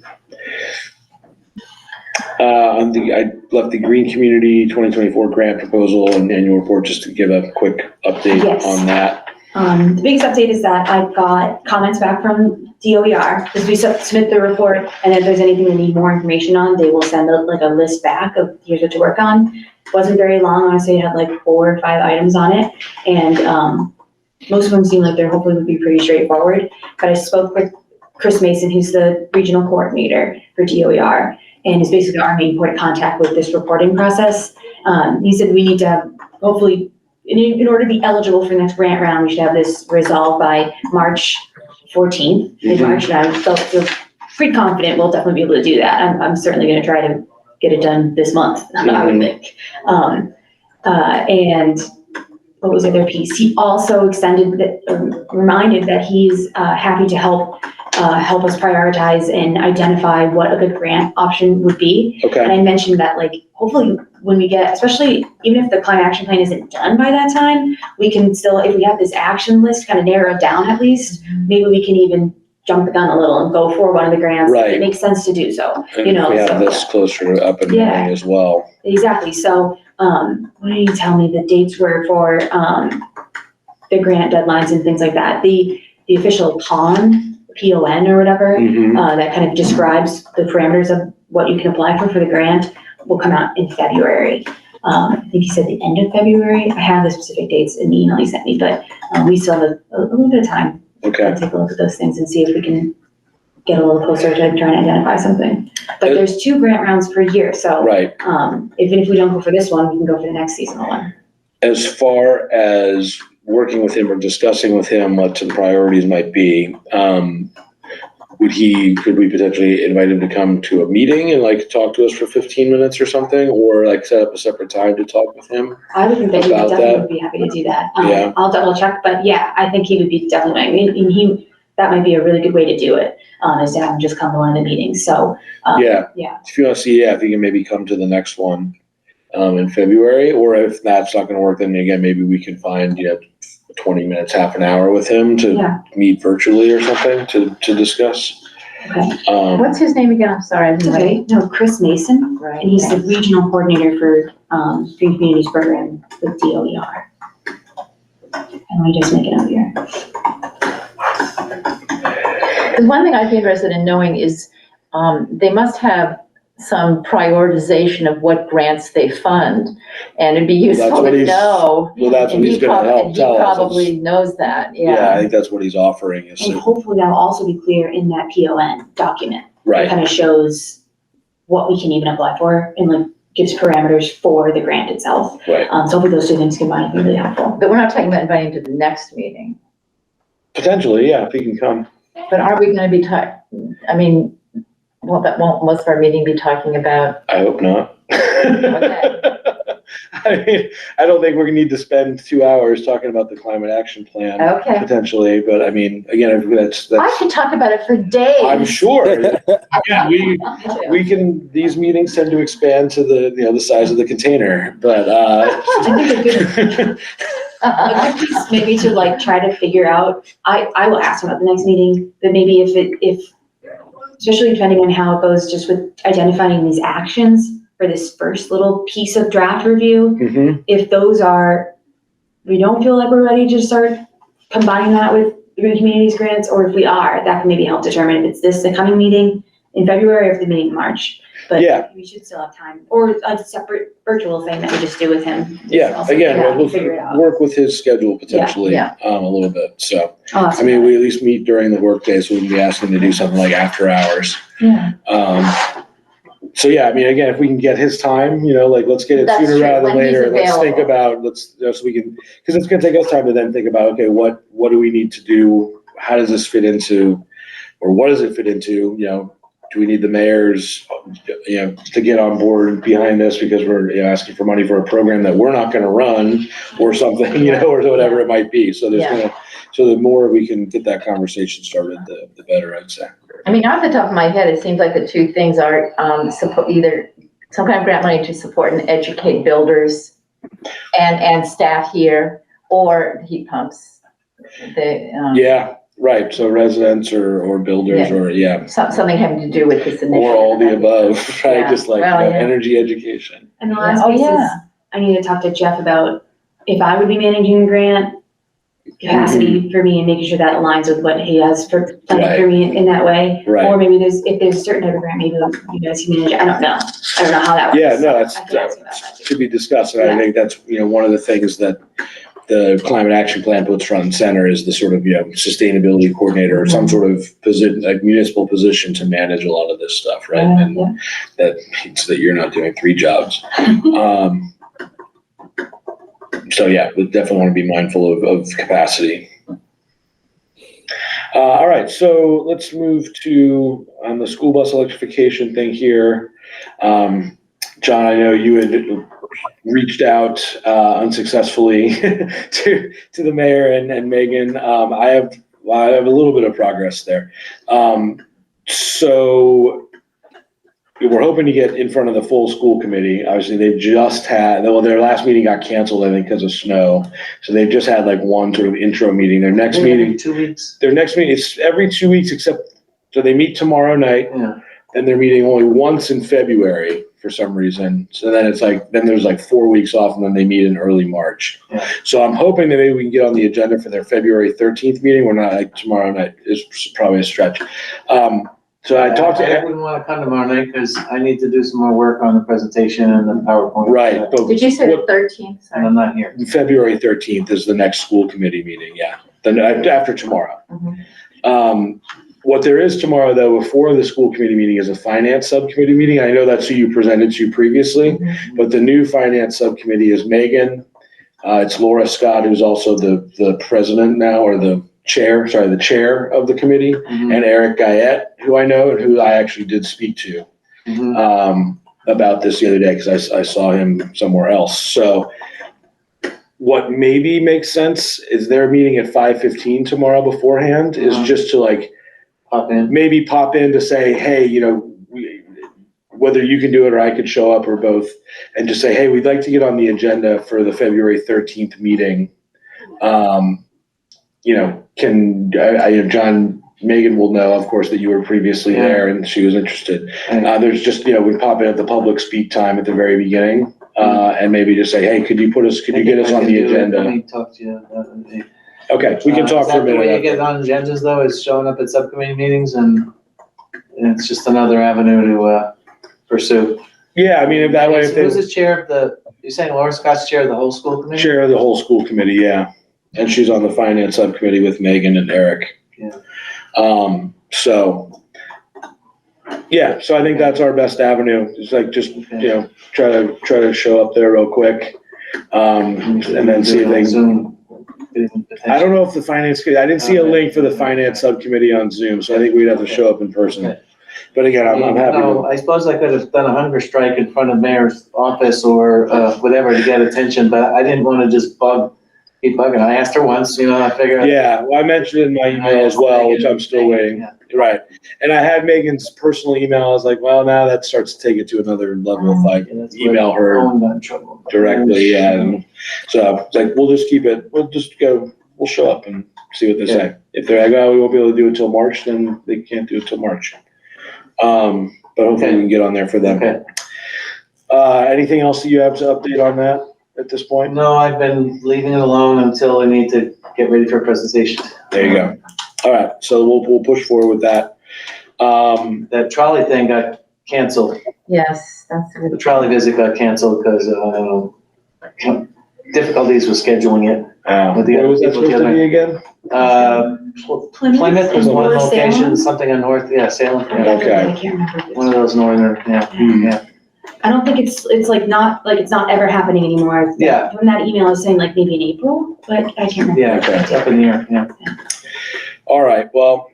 B: I left the Green Community 2024 grant proposal and annual report just to give a quick update
F: Yes.
B: on that.
F: The biggest update is that I've got comments back from DOER, because we submit the report, and if there's anything they need more information on, they will send a list back of here's what to work on. Wasn't very long, honestly, it had like 4 or 5 items on it, and most of them seem like they're hopefully would be pretty straightforward. But I spoke with Chris Mason, who's the regional coordinator for DOER, and is basically our main point of contact with this reporting process. He said we need to have, hopefully, in order to be eligible for the next grant round, we should have this resolved by March 14th, mid-March, and I feel pretty confident we'll definitely be able to do that. I'm certainly gonna try to get it done this month, I would think. And what was the other piece? He also reminded that he's happy to help us prioritize and identify what a good grant option would be.
B: Okay.
F: And I mentioned that, like, hopefully when we get, especially even if the climate action plan isn't done by that time, we can still, if we have this action list kind of narrowed down at least, maybe we can even jump the gun a little and go for one of the grants.
B: Right.
F: It makes sense to do so,
B: And
F: you know.
B: we have
F: so,
B: this closer to up and
F: Yeah.
B: running as well.
F: Exactly. So, what did you tell me the dates were for the grant deadlines and things like that? The official PON or whatever, that kind of describes the parameters of what you can apply for the grant, will come out in February. I think he said the end of February. I have the specific dates in the email he sent me, but we still have a little bit of time
B: Okay.
F: to take a look at those things and see if we can get a little closer to trying to identify something. But there's 2 grant rounds per year, so
B: Right.
F: even if we don't go for this one, we can go for the next seasonal one.
B: As far as working with him or discussing with him what some priorities might be, could we potentially invite him to come to a meeting and like talk to us for 15 minutes or something, or like set up a separate time to talk with him?
F: I would think that he
B: About
F: definitely
B: that?
F: would be happy to do that.
B: Yeah.
F: I'll double check, but yeah, I think he would be definitely, and that might be a really good way to do it, is to have him just come to one of the meetings, so.
B: Yeah.
F: Yeah.
B: If you want to see, if he can maybe come to the next one in February, or if that's not going to work, then again, maybe we can find 20 minutes, half an hour with him to
F: Yeah.
B: meet virtually or something to discuss.
F: Okay.
C: What's his name again? I'm sorry. I
F: It's
C: didn't write.
F: okay. No, Chris Mason,
C: Right.
F: and he's the regional coordinator for Green Communities Program with DOER. And let me just make it up here.
C: The one thing I'd be interested in knowing is, they must have some prioritization of what grants they fund, and it'd be useful
B: That's what
C: to
B: he's-
C: know.
B: Well, that's what
C: And
B: he's
C: he
B: going to help
C: and
B: tell
C: he
B: us.
C: probably knows that,
B: I
C: yeah.
B: think that's what he's offering is
F: And hopefully that'll also be clear in that PON document. It
B: right.
F: kind of shows what we can even apply for and like gives parameters for the grant itself.
B: Right.
F: So hopefully those 2 things combined will be really helpful.
C: But we're not talking about inviting him to the next meeting.
B: Potentially, yeah, if he can come.
C: But are we gonna be won't most of our meeting be talking about?
B: I hope not.
C: Okay.
B: I mean, I don't think we're gonna need to spend 2 hours talking about the climate action plan
C: Okay.
B: potentially, but I mean, again, that's.
C: I could talk about it for days.
B: I'm sure. Yeah, we can, these meetings tend to expand to the size of the container, but,
F: I think a good piece maybe to like try to figure out, I will ask him at the next meeting, but maybe if, especially depending on how it goes, just with identifying these actions for this first little piece of draft review,
B: Mhm.
F: if those are, we don't feel like we're ready to start combining that with Green Communities grants, or if we are, that can maybe help determine if it's the coming meeting in February or if the meeting in March. But
B: Yeah.
F: we should still have time, or a separate virtual thing that we just do with him.
B: Yeah,
F: Also,
B: again, we'll
F: figure it out.
B: work with his schedule potentially,
C: Yeah.
B: a little bit, so.
F: I'll ask
B: I mean,
F: him.
B: we at least meet during the workday, so we can be asking to do something like after hours.
F: Yeah.
B: So yeah, I mean, again, if we can get his time, like, let's get it
C: That's
B: sooner
C: true,
B: rather than
C: when he's
B: later. Let's think
C: available.
B: about, so we can, because it's gonna take us time to then think about, okay, what do we need to do? How does this fit into, or what does it fit into, do we need the mayor's, to get on board behind this because we're asking for money for a program that we're not going to run or something, or whatever it might be. So so the more we can get that conversation started, the better, I'd say.
C: I mean, off the top of my head, it seems like the two things are, either some kind of grant money to support and educate builders and staff here, or heat pumps.
B: Yeah, right. So residents or builders
C: something having to do with this initiative.
B: Or all the above, right?
C: Yeah.
B: Just like energy education.
F: And the last piece is, I need to talk to Jeff about if I would be managing the grant capacity for me and making sure that aligns with what he has for planning for me in that way.
B: Right.
F: Or maybe if there's a certain type of grant, maybe you guys can manage it. I don't know how that works.
B: Yeah, no, that's
F: I can ask him about that too.
B: to be discussed. And I think that's, one of the things that the climate action plan puts front and center is the sort of, sustainability coordinator or some sort of position, like municipal position to manage a lot of this stuff, right? And that means that you're not doing 3 jobs. So we definitely want to be mindful of capacity. All right, so let's move to on the school bus electrification thing here. John, I know you had reached out unsuccessfully to the mayor and Megan. I have a little bit of progress there. So we're hoping to get in front of the full school committee. Obviously, they've just had, their last meeting got canceled, I think, because of snow. So they've just had like one sort of intro meeting. Their next meeting,
D: 2 weeks.
B: Their next meeting, it's every 2 weeks so they meet tomorrow night.
D: Yeah.
B: And they're meeting only once in February for some reason. So then then there's like 4 weeks off and then they meet in early March.
D: Yeah.
B: So I'm hoping that maybe we can get on the agenda for their February 13th meeting. We're not like tomorrow night is probably a stretch. So I talked to
D: I wouldn't want to come tomorrow night because I need to do some more work on the presentation and the PowerPoint.
B: Right. But
C: Did you say the 13th?
D: And I'm not here.
B: February 13th is the next school committee meeting. Yeah. Then after tomorrow. What there is tomorrow, though, before the school committee meeting is a finance subcommittee meeting. I know that's who you presented to previously, but the new finance subcommittee is Megan. It's Laura Scott, who's also the president now, or the chair of the committee, and Eric Guyette, who I know and who I actually did speak to about this the other day because I saw him somewhere else. So what maybe makes sense is their meeting at 5:15 tomorrow beforehand is just to maybe pop in to say, hey, whether you can do it or I could show up or both, and just say, hey, we'd like to get on the agenda for the February 13th meeting. John, Megan will know, of course, that you were previously there and she was interested. There's just, we pop in at the public speak time at the very beginning, and maybe just say, hey, could you get us on the agenda?
D: Let me talk to you.
B: Okay, we can talk for a minute.
D: The way you get on agendas, though, is showing up at subcommittee meetings, and it's just another avenue to pursue.
B: Yeah, I mean, that way.
D: Who's the chair of you're saying Laura Scott's chair of the whole school committee?
B: Chair of the whole school committee, yeah. And she's on the finance subcommittee with Megan and Eric.
D: Yeah.
B: So I think that's our best avenue. It's try to show up there real quick, and then see if they Zoom. I don't know if the finance, I didn't see a link for the finance subcommittee on Zoom, so I think we'd have to show up in person. Okay. But again, I'm happy.
D: I suppose I could have done a hunger strike in front of mayor's office or whatever to get attention, but I didn't want to just keep bugging. I asked her once, I figured.
B: Yeah, well, I mentioned it in my email as well, which I'm still waiting. Yeah. Right. And I had Megan's personal email. I was like, well, now that starts to take it to another level of email her directly. Yeah. And so it's like, we'll just keep it. We'll show up and see what they say. If they're like, we won't be able to do it till March, then they can't do it till March. But hopefully we can get on there for them. Okay. Anything else that you have to update on that at this point?
D: No, I've been leaving it alone until I need to get ready for a presentation.
B: There you go. All right, so we'll push forward with that.
D: That trolley thing got canceled.
C: Yes, that's good.
D: The trolley visit got canceled because difficulties with scheduling it.
B: What was that supposed to be again?
D: Plymouth was one location, something on North, Salem.
B: Okay.
F: I can't remember.
D: One of those northern, yeah.
F: I don't think it's not ever happening anymore.
D: Yeah.
F: When that email is saying maybe in April, but I can't remember.
D: Yeah, it's up in the air, yeah.
B: All right, well,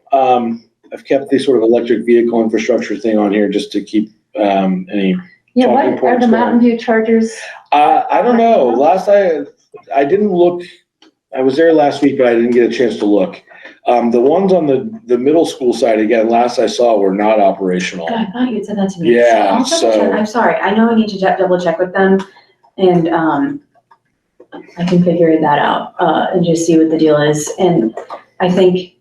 B: I've kept the sort of electric vehicle infrastructure thing on here just to keep any.
C: Yeah,
B: talking
C: what are
B: points
C: the
B: going.
C: Mountain View chargers?
B: I don't know. Last I didn't look. I was there last week, but I didn't get a chance to look. The ones on the middle school side, again, last I saw were not operational.
F: God, I thought you had said that to me.
B: Yeah,
F: I'll double check. I'm sorry. I know I need to double check with them, and I can figure that out and just see what the deal is. And I think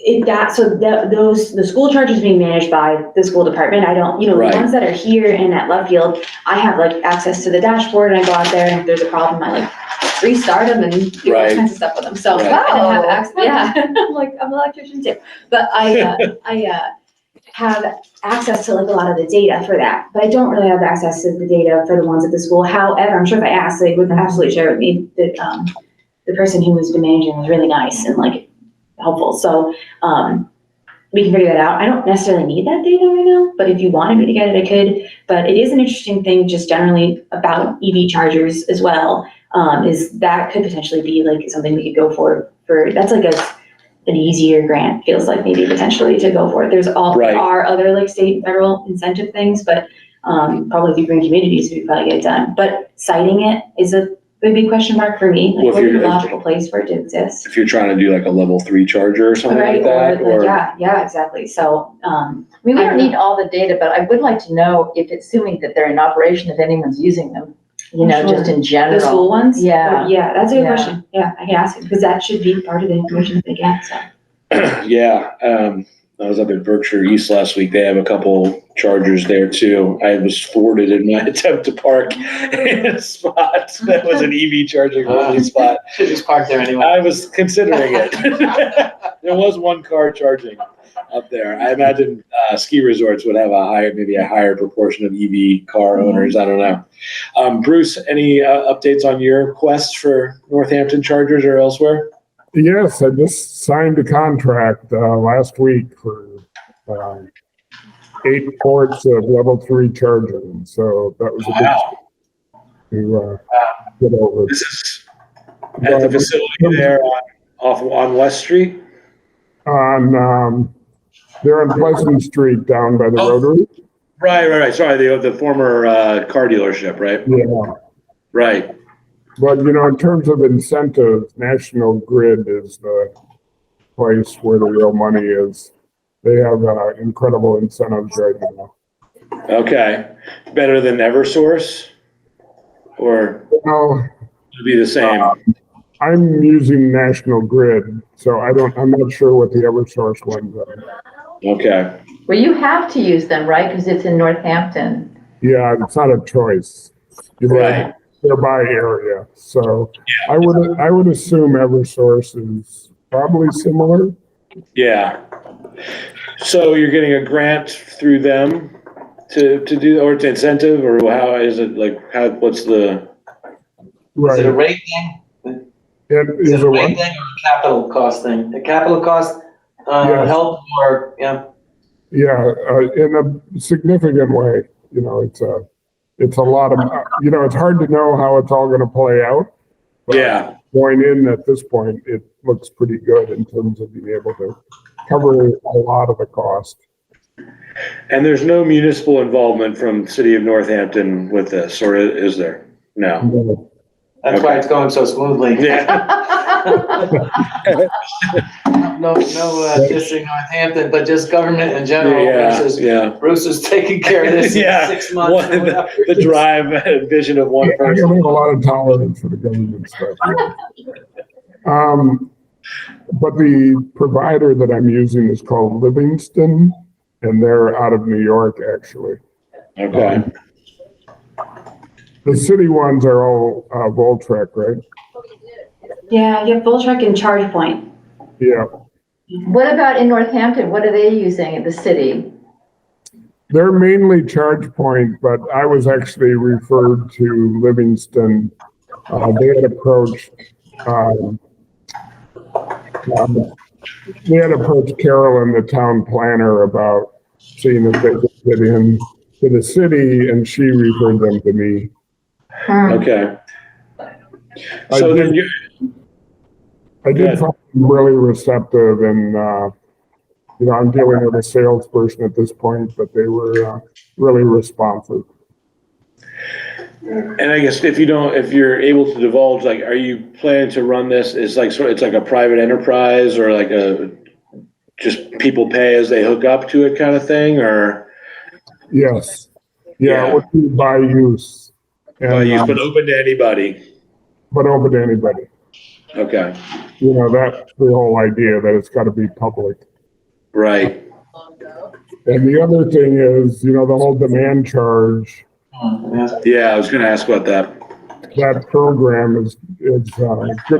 F: the school charges being managed by the school department. I don't,
B: Right.
F: the ones that are here and at Lovefield, I have like access to the dashboard, and I go out there, and if there's a problem, I like restart them and do all
B: Right.
F: kinds of stuff with them. So
B: Right.
F: I don't have access. Yeah, I'm an electrician too, but I have access to like a lot of the data for that, but I don't really have access to the data for the ones at the school. However, I'm sure if I asked, they would absolutely share with me that the person who was managing was really nice and like helpful. So we can figure that out. I don't necessarily need that data right now, but if you wanted me to get it, I could. But it is an interesting thing just generally about EV chargers as well, is that could potentially be like something we could go for that's like an easier grant, feels like maybe potentially to go for it. There are other like state and federal incentive things, but probably if you bring communities, we probably get it done. But citing it is a big question mark for me. Like,
B: Well,
F: what is the logical place for it to exist?
B: If you're trying to do like a level 3 charger or something like that, or
F: Yeah, exactly. So,
C: I mean, we don't need all the data, but I would like to know if, assuming that they're in operation, if anyone's using them,
F: Sure.
C: just in general.
F: the school ones?
C: Yeah.
F: Yeah, that's a good
C: Yeah.
F: question. Yeah, I can ask it, because that should be part of the information that they get, so.
B: yeah. I was up in Berkshire East last week. They have a couple chargers there too. I was thwarted in my attempt to park in a spot that was an EV charging only spot.
D: Should just park there anyway.
B: I was considering it. There was one car charging up there. I imagine ski resorts would have maybe a higher proportion of EV car owners. I don't know. Bruce, any updates on your quest for Northampton chargers or elsewhere?
G: Yes, I just signed a contract last week for 8 ports of level 3 charging. So that was a big to get over.
B: This is at the facility there on West Street?
G: They're on Pleasant Street down by the Rotary.
B: Right. Sorry, the former car dealership, right?
G: Yeah.
B: Right.
G: But, in terms of incentives, National Grid is the place where the real money is. They have incredible incentives right now.
B: Okay. Better than Eversource? Or
G: Well,
B: it'll be the same?
G: I'm using National Grid, so I'm not sure what the Eversource ones are.
B: Okay.
C: Well, you have to use them, right? Because it's in Northampton.
G: Yeah, it's not a choice.
B: Right.
G: They're by area, so I would assume Eversource is probably similar.
B: Yeah. So you're getting a grant through them to do, or it's incentive, or how is it like? What's the?
D: Is it a
G: Right.
D: rate thing? Is it a rate thing or a capital cost thing? The capital cost
G: Yes.
D: help or yeah?
G: Yeah, in a significant way. It's a lot of. It's hard to know how it's all going to play out. But
B: Yeah.
G: going in at this point, it looks pretty good in terms of being able to cover a lot of the cost.
B: And there's no municipal involvement from City of Northampton with this, or is there? No.
D: That's why it's going so smoothly.
B: Yeah.
D: No, dissing Northampton, but just government in general versus Bruce is taking care of this in 6 months.
B: The drive and vision of one
G: I don't
B: person.
G: have a lot of tolerance for the government stuff. But the provider that I'm using is called Livingston, and they're out of New York, actually.
B: Okay.
G: The city ones are all Voltrek, right?
F: Yeah, you have Voltrek and ChargePoint.
G: Yeah.
C: What about in Northampton? What are they using at the city?
G: They're mainly ChargePoint, but I was actually referred to Livingston. They had approached Carolyn, the town planner, about seeing if they could get in to the city, and she referred them to me.
B: Okay. So then you.
G: I did find them really receptive, and I'm dealing with a salesperson at this point, but they were really responsive.
B: And I guess if you're able to divulge, like, are you planning to run this as like, it's like a private enterprise or like just people pay as they hook up to it kind of thing, or?
G: Yes. Yeah,
B: Yeah.
G: it would be by use.
B: By use, but open to anybody.
G: But open to anybody.
B: Okay.
G: That's the whole idea, that it's got to be public.
B: Right.
G: And the other thing is, the whole demand charge.
B: Yeah, I was going to ask about that.
G: That program is good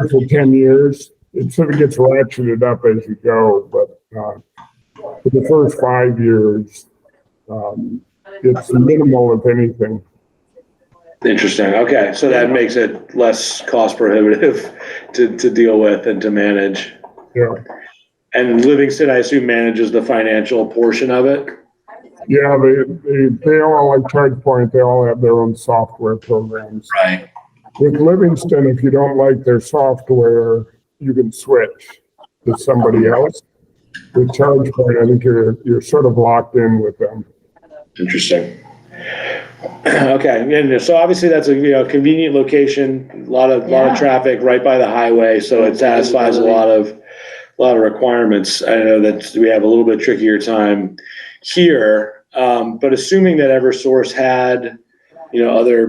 G: for 10 years. It sort of gets ratcheted up as you go, but for the first 5 years, it's minimal, if anything.
B: Interesting. Okay, so that makes it less cost prohibitive to deal with and to manage.
G: Yeah.
B: And Livingston, I assume, manages the financial portion of it?
G: Yeah, they all, like ChargePoint, they all have their own software programs.
B: Right.
G: With Livingston, if you don't like their software, you can switch to somebody else. With ChargePoint, I think you're sort of locked in with them.
B: Interesting. Okay, and so obviously that's a convenient location, a lot of traffic right by the highway, so it satisfies a lot of requirements. I know that we have a little bit trickier time here, but assuming that Eversource had other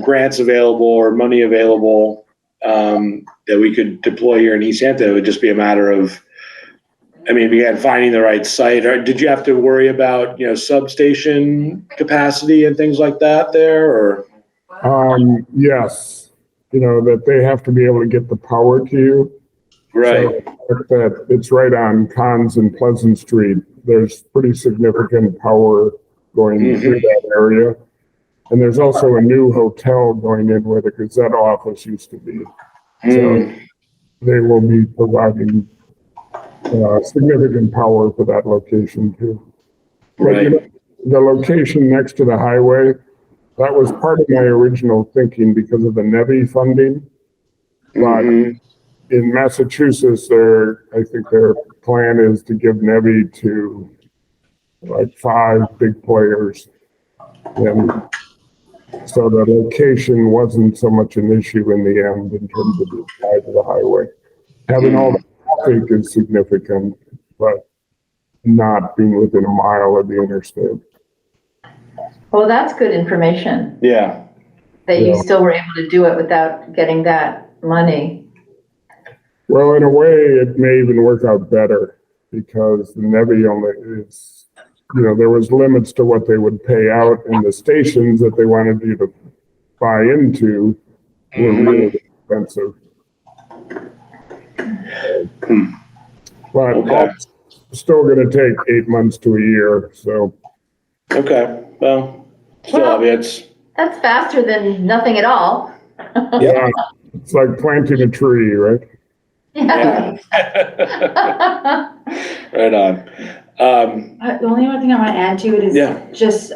B: grants available or money available that we could deploy here in Easthampton, it would just be a matter of, again, finding the right site. Or did you have to worry about substation capacity and things like that there, or?
G: Yes, that they have to be able to get the power to you.
B: Right.
G: So that it's right on Cons and Pleasant Street. There's pretty significant power going through that area. And there's also a new hotel going in where the Gazette office used to be. So they will be providing significant power for that location too.
B: Right.
G: But, the location next to the highway, that was part of my original thinking because of the NEVI funding. But in Massachusetts, I think their plan is to give NEVI to like 5 big players. And so the location wasn't so much an issue in the end in terms of the size of the highway. Having all the traffic is significant, but not being within a mile of the interstate.
C: Well, that's good information.
B: Yeah.
C: That you still were able to do it without getting that money.
G: Well, in a way, it may even work out better because the NEVI only is, there was limits to what they would pay out, and the stations that they wanted you to buy into were really expensive. But that's still going to take 8 months to a year, so.
B: Okay, well, still, it's.
C: That's faster than nothing at all.
G: Yeah, it's like planting a tree, right?
C: Yeah.
B: Right on.
F: The only other thing I want to add to it is just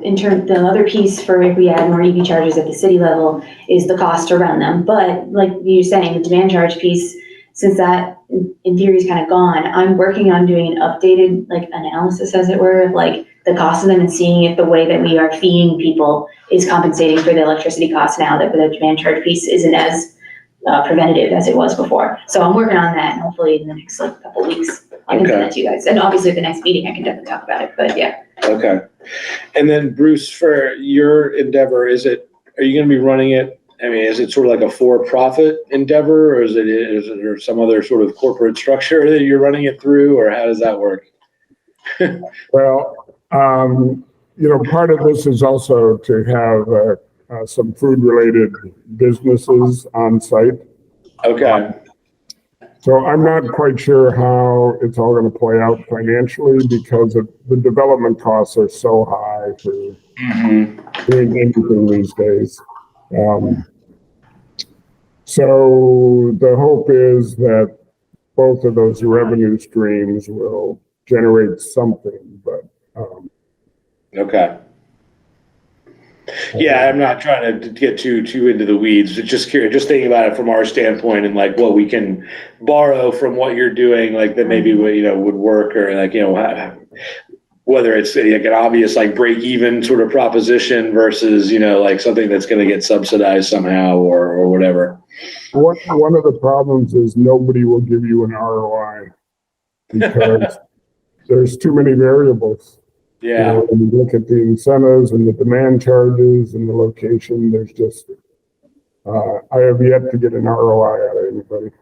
F: in terms, the other piece for if we add more EV chargers at the city level is the cost to run them. But like you're saying, the demand charge piece, since that in theory is kind of gone, I'm working on doing an updated analysis, as it were, of the cost of them and seeing if the way that we are feeing people is compensating for the electricity costs now that the demand charge piece isn't as preventative as it was before. So I'm working on that, and hopefully in the next couple of weeks I can send that to you guys. And obviously at the next meeting I can definitely talk about it, but yeah. Okay.
B: And then Bruce, for your endeavor, are you going to be running it? Is it sort of like a for-profit endeavor, or is there some other sort of corporate structure that you're running it through, or how does that work?
G: Well, part of this is also to have some food-related businesses on site.
B: Okay.
G: So I'm not quite sure how it's all going to play out financially because the development costs are so high for doing anything these days. So the hope is that both of those revenue streams will generate something, but.
B: Okay. Yeah, I'm not trying to get too into the weeds. Just curious, just thinking about it from our standpoint and like what we can borrow from what you're doing, like that maybe would work, or like whether it's like an obvious like break even sort of proposition versus like something that's going to get subsidized somehow or whatever.
G: One of the problems is nobody will give you an ROI because there's too many variables.
B: Yeah.
G: When you look at the incentives and the demand charges and the location, there's just, I have yet to get an ROI out of anybody.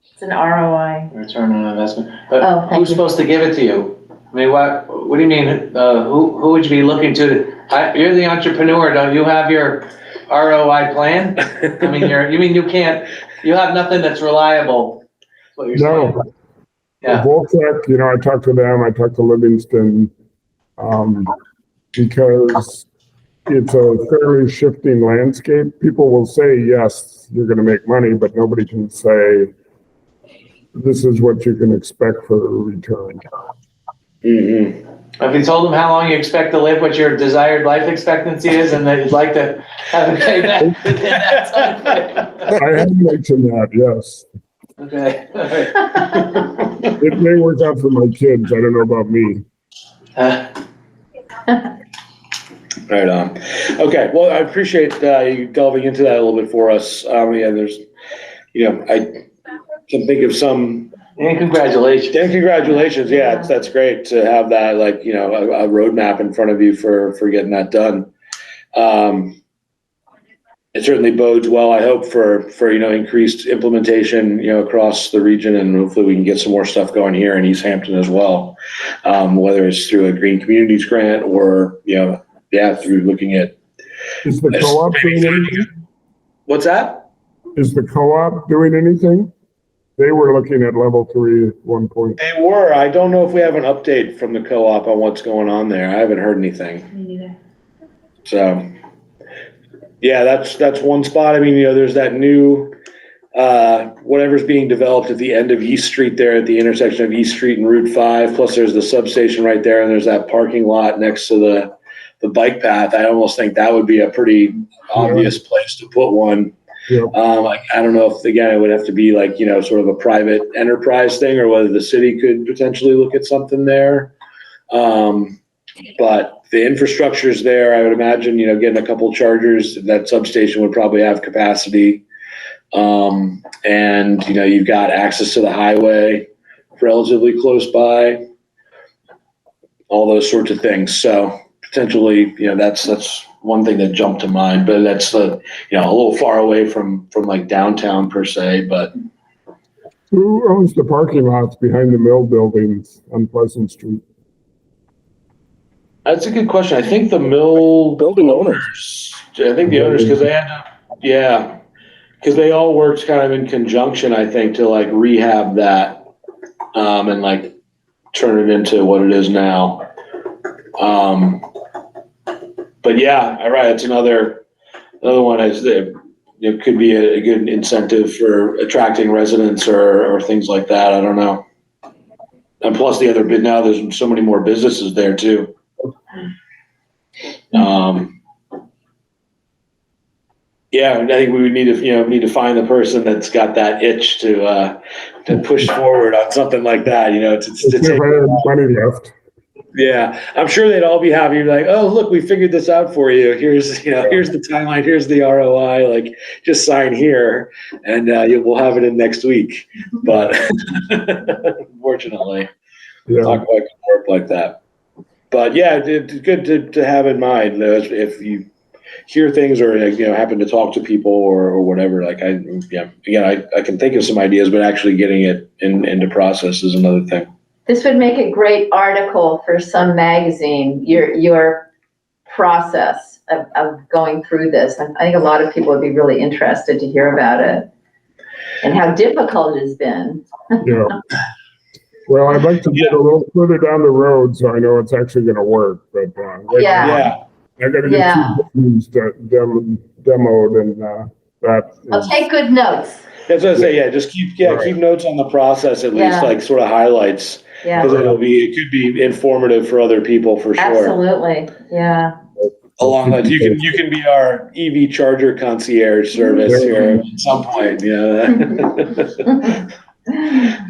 C: It's an ROI.
D: Return on investment. But
C: Oh, thank
D: who's
C: you.
D: supposed to give it to you? I mean, what do you mean? Who would you be looking to? You're the entrepreneur. Don't you have your ROI plan? I mean, you have nothing that's reliable. Is what you're saying.
G: No.
D: Yeah.
G: Voltec, I talked to them, I talked to Livingston, because it's a fairly shifting landscape. People will say, yes, you're going to make money, but nobody can say, this is what you can expect for a return.
B: Mm-hmm.
D: Have you told them how long you expect to live, what your desired life expectancy is, and that you'd like to have it paid back within that time frame?
G: I have mentioned that, yes.
D: Okay. All right.
G: It may work out for my kids. I don't know about me.
B: Right on. Okay. Well, I appreciate you delving into that a little bit for us. There's, I can think of some.
D: And congratulations.
B: And congratulations. Yeah, that's great to have that, like, a roadmap in front of you for getting that done. It certainly bodes well, I hope, for increased implementation, across the region, and hopefully we can get some more stuff going here in Easthampton as well. Whether it's through a Green Communities grant or, through looking at.
G: Is the co-op doing anything?
B: What's that?
G: Is the co-op doing anything? They were looking at level 3 at one point.
B: They were. I don't know if we have an update from the co-op on what's going on there. I haven't heard anything.
C: Me neither.
B: So, yeah, that's one spot. I mean, there's that new, whatever's being developed at the end of East Street there at the intersection of East Street and Route 5. Plus there's the substation right there, and there's that parking lot next to the bike path. I almost think that would be a pretty obvious place to put one.
G: Yeah.
B: I don't know if, again, it would have to be like, sort of a private enterprise thing, or whether the city could potentially look at something there. But the infrastructure's there. I would imagine, getting a couple chargers, that substation would probably have capacity. And, you've got access to the highway relatively close by, all those sorts of things. So potentially, that's one thing that jumped to mind, but that's a little far away from like downtown per se. But
G: Who owns the parking lots behind the mill buildings on Pleasant Street?
B: that's a good question. I think the mill
E: Building owners.
B: I think the owners, because they had to, because they all worked kind of in conjunction, I think, to like rehab that, and like turn it into what it is now. But yeah, all right. It's another one. It could be a good incentive for attracting residents or things like that. I don't know. And plus the other bit now, there's so many more businesses there too. Yeah, I think we would need to find the person that's got that itch to push forward on something like that. To
G: If I had money left.
B: Yeah, I'm sure they'd all be happy. Like, oh, look, we figured this out for you. Here's the timeline. Here's the ROI. Like, just sign here, and we'll have it in next week. But unfortunately, not quite gonna work like that. But yeah, it's good to have in mind if you hear things or happen to talk to people or whatever. Like I can think of some ideas, but actually getting it into process is another thing.
C: This would make a great article for some magazine, your process of going through this. I think a lot of people would be really interested to hear about it and how difficult it has been.
G: Yeah. Well, I'd like to get a little further down the road so I know it's actually going to work. But I got to get 2 buildings demoed, and that.
C: I'll take good notes.
B: That's what I say. Yeah, just keep notes on the process, at least like sort of highlights.
C: Yeah.
B: Because it could be informative for other people for sure.
C: Absolutely. Yeah.
B: Along that, you can be our EV charger concierge service here at some point,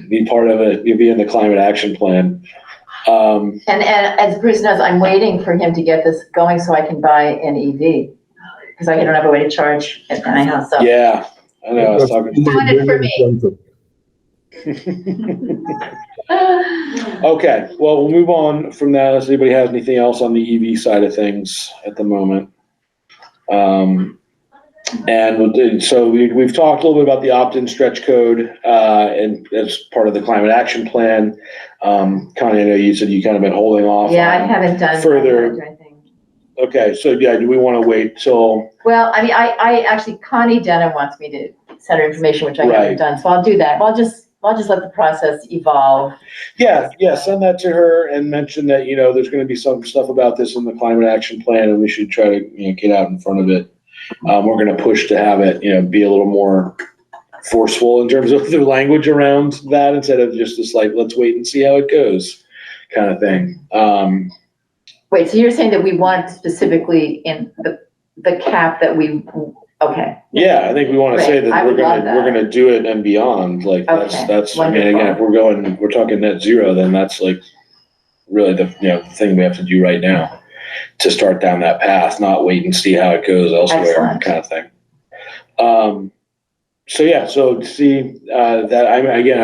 B: Be part of it, you'll be in the climate action plan.
C: And as Bruce knows, I'm waiting for him to get this going so I can buy an EV. Because I don't have a way to charge at my house, so.
B: Yeah, I know, I was talking.
C: Doing it for me.
B: Okay, well, we'll move on from that, unless anybody has anything else on the EV side of things at the moment. And so we've talked a little bit about the opt-in stretch code, and as part of the climate action plan. Connie, I know you said you kind of been holding off.
C: Yeah, I haven't done
B: further.
C: anything.
B: Okay, so yeah, do we want to wait till?
C: Well, I mean, I actually, Connie Denham wants me to send her information, which I haven't done, so I'll do that. I'll just let the process evolve.
B: Yeah, send that to her and mention that, there's going to be some stuff about this in the climate action plan, and we should try to, get out in front of it. We're going to push to have it, be a little more forceful in terms of the language around that, instead of just this let's wait and see how it goes kind of thing.
C: Wait, so you're saying that we want specifically in the cap that okay.
B: Yeah, I think we want to say that we're gonna do it and beyond. That's I mean, again, if we're talking net zero, then that's really the thing we have to do right now to start down that path, not wait and see how it goes elsewhere. Kind of thing. So see that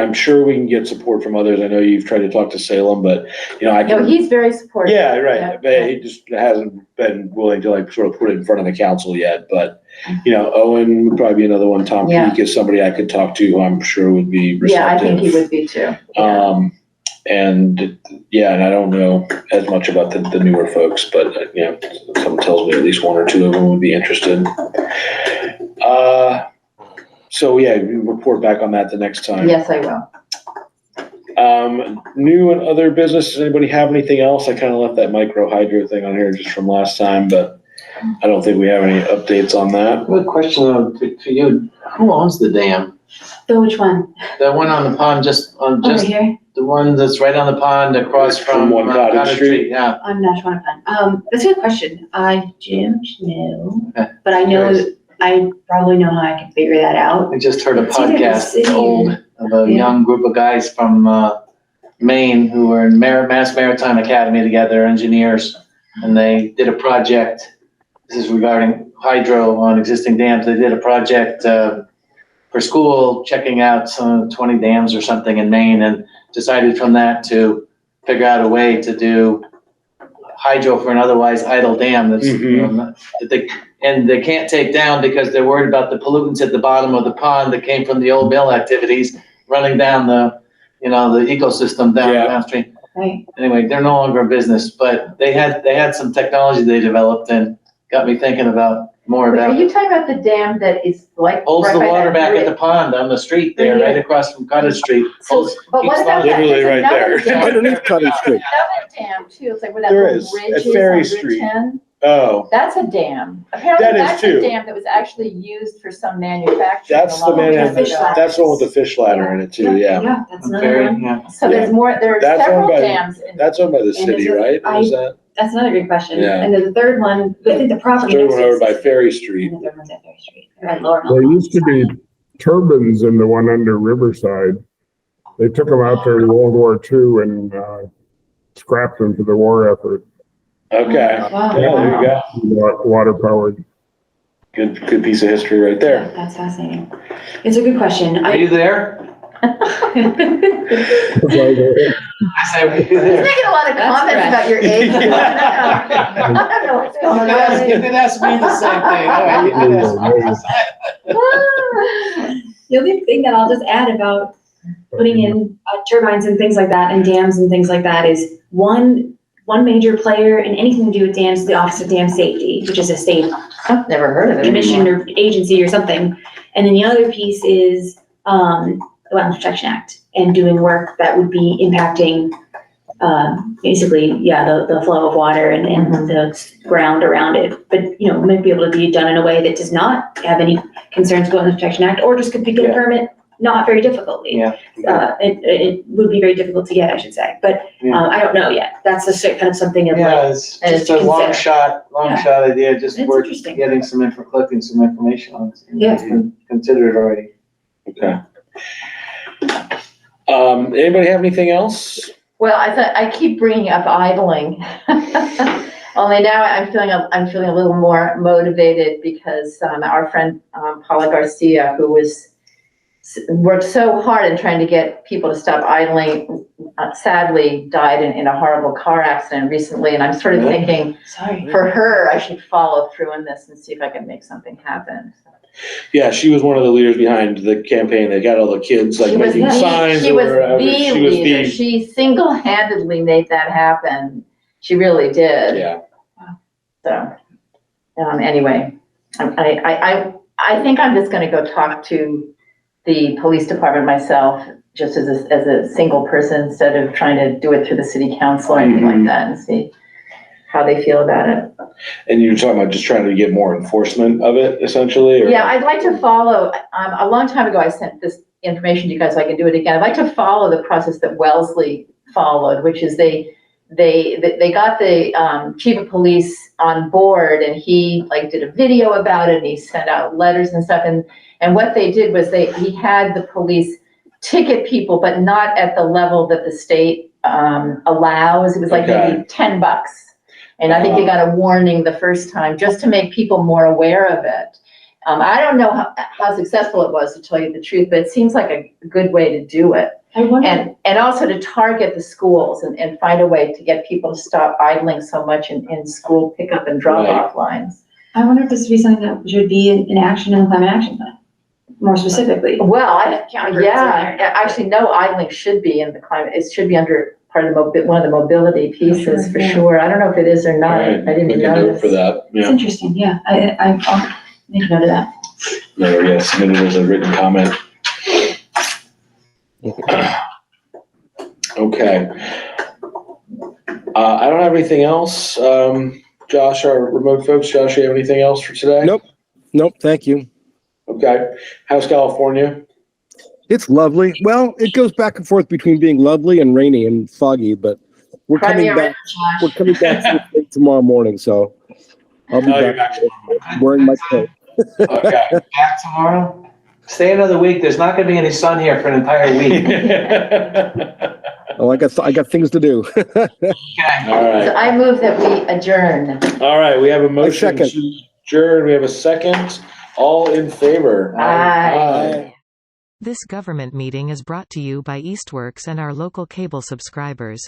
B: I'm sure we can get support from others. I know you've tried to talk to Salem, but
C: No, he's very supportive.
B: Yeah, right. But he just hasn't been willing to sort of put it in front of the council yet. But Owen would probably be another one. Tom Peake is somebody I could talk to, who I'm sure would be receptive.
C: Yeah, I think he would be too.
B: And I don't know as much about the newer folks, but someone tells me at least one or two of them would be interested. So you report back on that the next time.
C: Yes, I will.
B: New and other business. Does anybody have anything else? I kind of left that micro hydro thing on here just from last time, but I don't think we have any updates on that.
D: Good question for you. Who owns the dam?
F: Which one?
D: The one on the pond,
F: Over here?
D: the one that's right on the pond across from
B: One Cottage Street.
D: Yeah.
F: I'm not sure on. That's a good question. I don't know,
D: Okay.
F: but I know, I probably know how I can figure that out.
D: I just heard a
F: It's either the
D: podcast,
F: city
D: it's old, of a
F: Yeah.
D: young group of guys from Maine who were in Mass Maritime Academy together, engineers, and they did a project. This is regarding hydro on existing dams. They did a project for school, checking out some 20 dams or something in Maine, and decided from that to figure out a way to do hydro for an otherwise idle dam that's that they can't take down because they're worried about the pollutants at the bottom of the pond that came from the old mill activities running down the ecosystem downstream.
F: Right.
D: Anyway, they're no longer in business, but they had some technology they developed and got me thinking about more about
C: Are you talking about the dam that is
D: holds
C: right
D: the
C: by
D: water
C: that
D: back
C: bridge?
D: at the pond on the street there, right across from Cottage Street.
C: So, but what about that?
B: Literally
C: There's
B: right
C: another
B: there.
C: dam.
E: Underneath Cottage Street.
C: Another dam too. It's where that
B: There
C: little
B: is,
C: bridge
B: at
C: is
B: Ferry
C: on
B: Street.
C: Route 10.
B: Oh,
C: That's a dam. Apparently,
B: That is
C: that's
B: too.
C: a dam that was actually used for some manufacturing.
B: that's
C: a
B: the
C: long time
B: man.
F: Fish
C: ago.
F: ladder.
B: That's the one with the fish ladder in it too. Yeah,
F: Yeah, that's another
D: Very,
F: one.
D: yeah.
C: So there's more. There are
B: That's
C: several
B: owned by-
C: dams.
B: that's owned by the city,
F: there's a-
B: right? Or is that
F: That's another good question.
B: Yeah.
F: And then the third one, I think the property.
B: third
F: next
B: one
F: to
B: over
F: it
B: by
F: is-
B: Ferry Street?
F: And the third one's at Ferry Street. Or at Lower
G: There
F: Mill.
G: used to be turbines in the one under Riverside. They took them out during World War II and scrapped them for the war effort.
B: Okay.
F: Wow.
B: Yeah, there you go.
G: Water powered.
B: Good piece of history right there.
F: That's fascinating. It's a good question.
D: Are you there? I say, were you
C: He's
D: there?
C: making a lot of
F: That's
C: comments
F: fresh.
C: about your age. I don't know what's going
D: You
C: on.
D: could ask me the same thing. All right, you could ask me the same thing.
F: The only thing that I'll just add about putting in turbines and things like that and dams and things like that is one major player in anything to do with dams is the Office of Dam Safety, which is a state
C: I've never heard of it.
F: commission or agency or something. And then the other piece is the Wetlands Protection Act and doing work that would be impacting basically, the flow of water and the ground around it. But, might be able to be done in a way that does not have any concerns with the Wetlands Protection Act, or just could get a permit not very difficultly.
H: Yeah.
F: It would be very difficult to get, I should say, but,
H: Yeah.
F: I don't know yet. That's just kind of something of
H: Yeah,
F: like,
H: it's
F: and
H: just
F: to
H: a long
F: consider.
H: shot idea, just
F: It's
H: worth
F: interesting.
H: getting collecting some information on.
F: Yeah.
H: It's been considered already.
B: Okay. Anybody have anything else?
C: Well, I keep bringing up idling. Only now I'm feeling a little more motivated because our friend Paula Garcia, who worked so hard in trying to get people to stop idling, sadly died in a horrible car accident recently. And I'm sort of thinking,
F: Sorry.
C: for her, I should follow through on this and see if I can make something happen.
B: Yeah, she was one of the leaders behind the campaign. They got all the kids like making signs
C: She
B: or
C: was
B: whatever.
C: the leader. She single-handedly made that happen. She really did.
B: Yeah.
C: So, anyway, I think I'm just going to go talk to the police department myself, just as a single person, instead of trying to do it through the city council or anything like that, and see how they feel about it.
B: And you're talking about just trying to get more enforcement of it, essentially? Or?
C: Yeah, I'd like to follow, a long time ago, I sent this information to you guys so I can do it again. I'd like to follow the process that Wellesley followed, which is they got the chief of police on board, and he did a video about it, and he sent out letters and stuff. And what they did was he had the police ticket people, but not at the level that the state allows. It was like maybe $10. And I think they got a warning the first time just to make people more aware of it. I don't know how successful it was, to tell you the truth, but it seems like a good way to do it.
F: I wonder.
C: And also to target the schools and find a way to get people to stop idling so much in school pickup and drop off lines.
F: I wonder if this would be something that should be an action in the climate action plan, more specifically.
C: Well,
F: Yeah.
C: actually, no idling should be in the climate. It should be under part of one of the mobility pieces for sure. I don't know if it is or not.
B: Right.
C: I didn't
B: We can
C: know
B: do it
C: this.
B: for that.
F: It's
B: Yeah.
F: interesting, yeah. I'll make note of that.
B: No, yeah, submit it as a written comment. Okay. I don't have anything else. Josh, our remote folks, Josh, you have anything else for today?
E: Nope, thank you.
B: Okay. How's California?
E: It's lovely. Well, it goes back and forth between being lovely and rainy and foggy, but we're coming back. We're coming back to the state tomorrow morning, so I'll be back wearing my coat.
B: Okay.
H: Back tomorrow? Stay another week. There's not gonna be any sun here for an entire week.
E: Oh, I got things to do.
B: All right.
C: So I move that we adjourn.
B: All right. We have a motion
E: second.
B: to adjourn. We have a second. All in favor?
C: Aye.
A: This government meeting is brought to you by Eastworks and our local cable subscribers.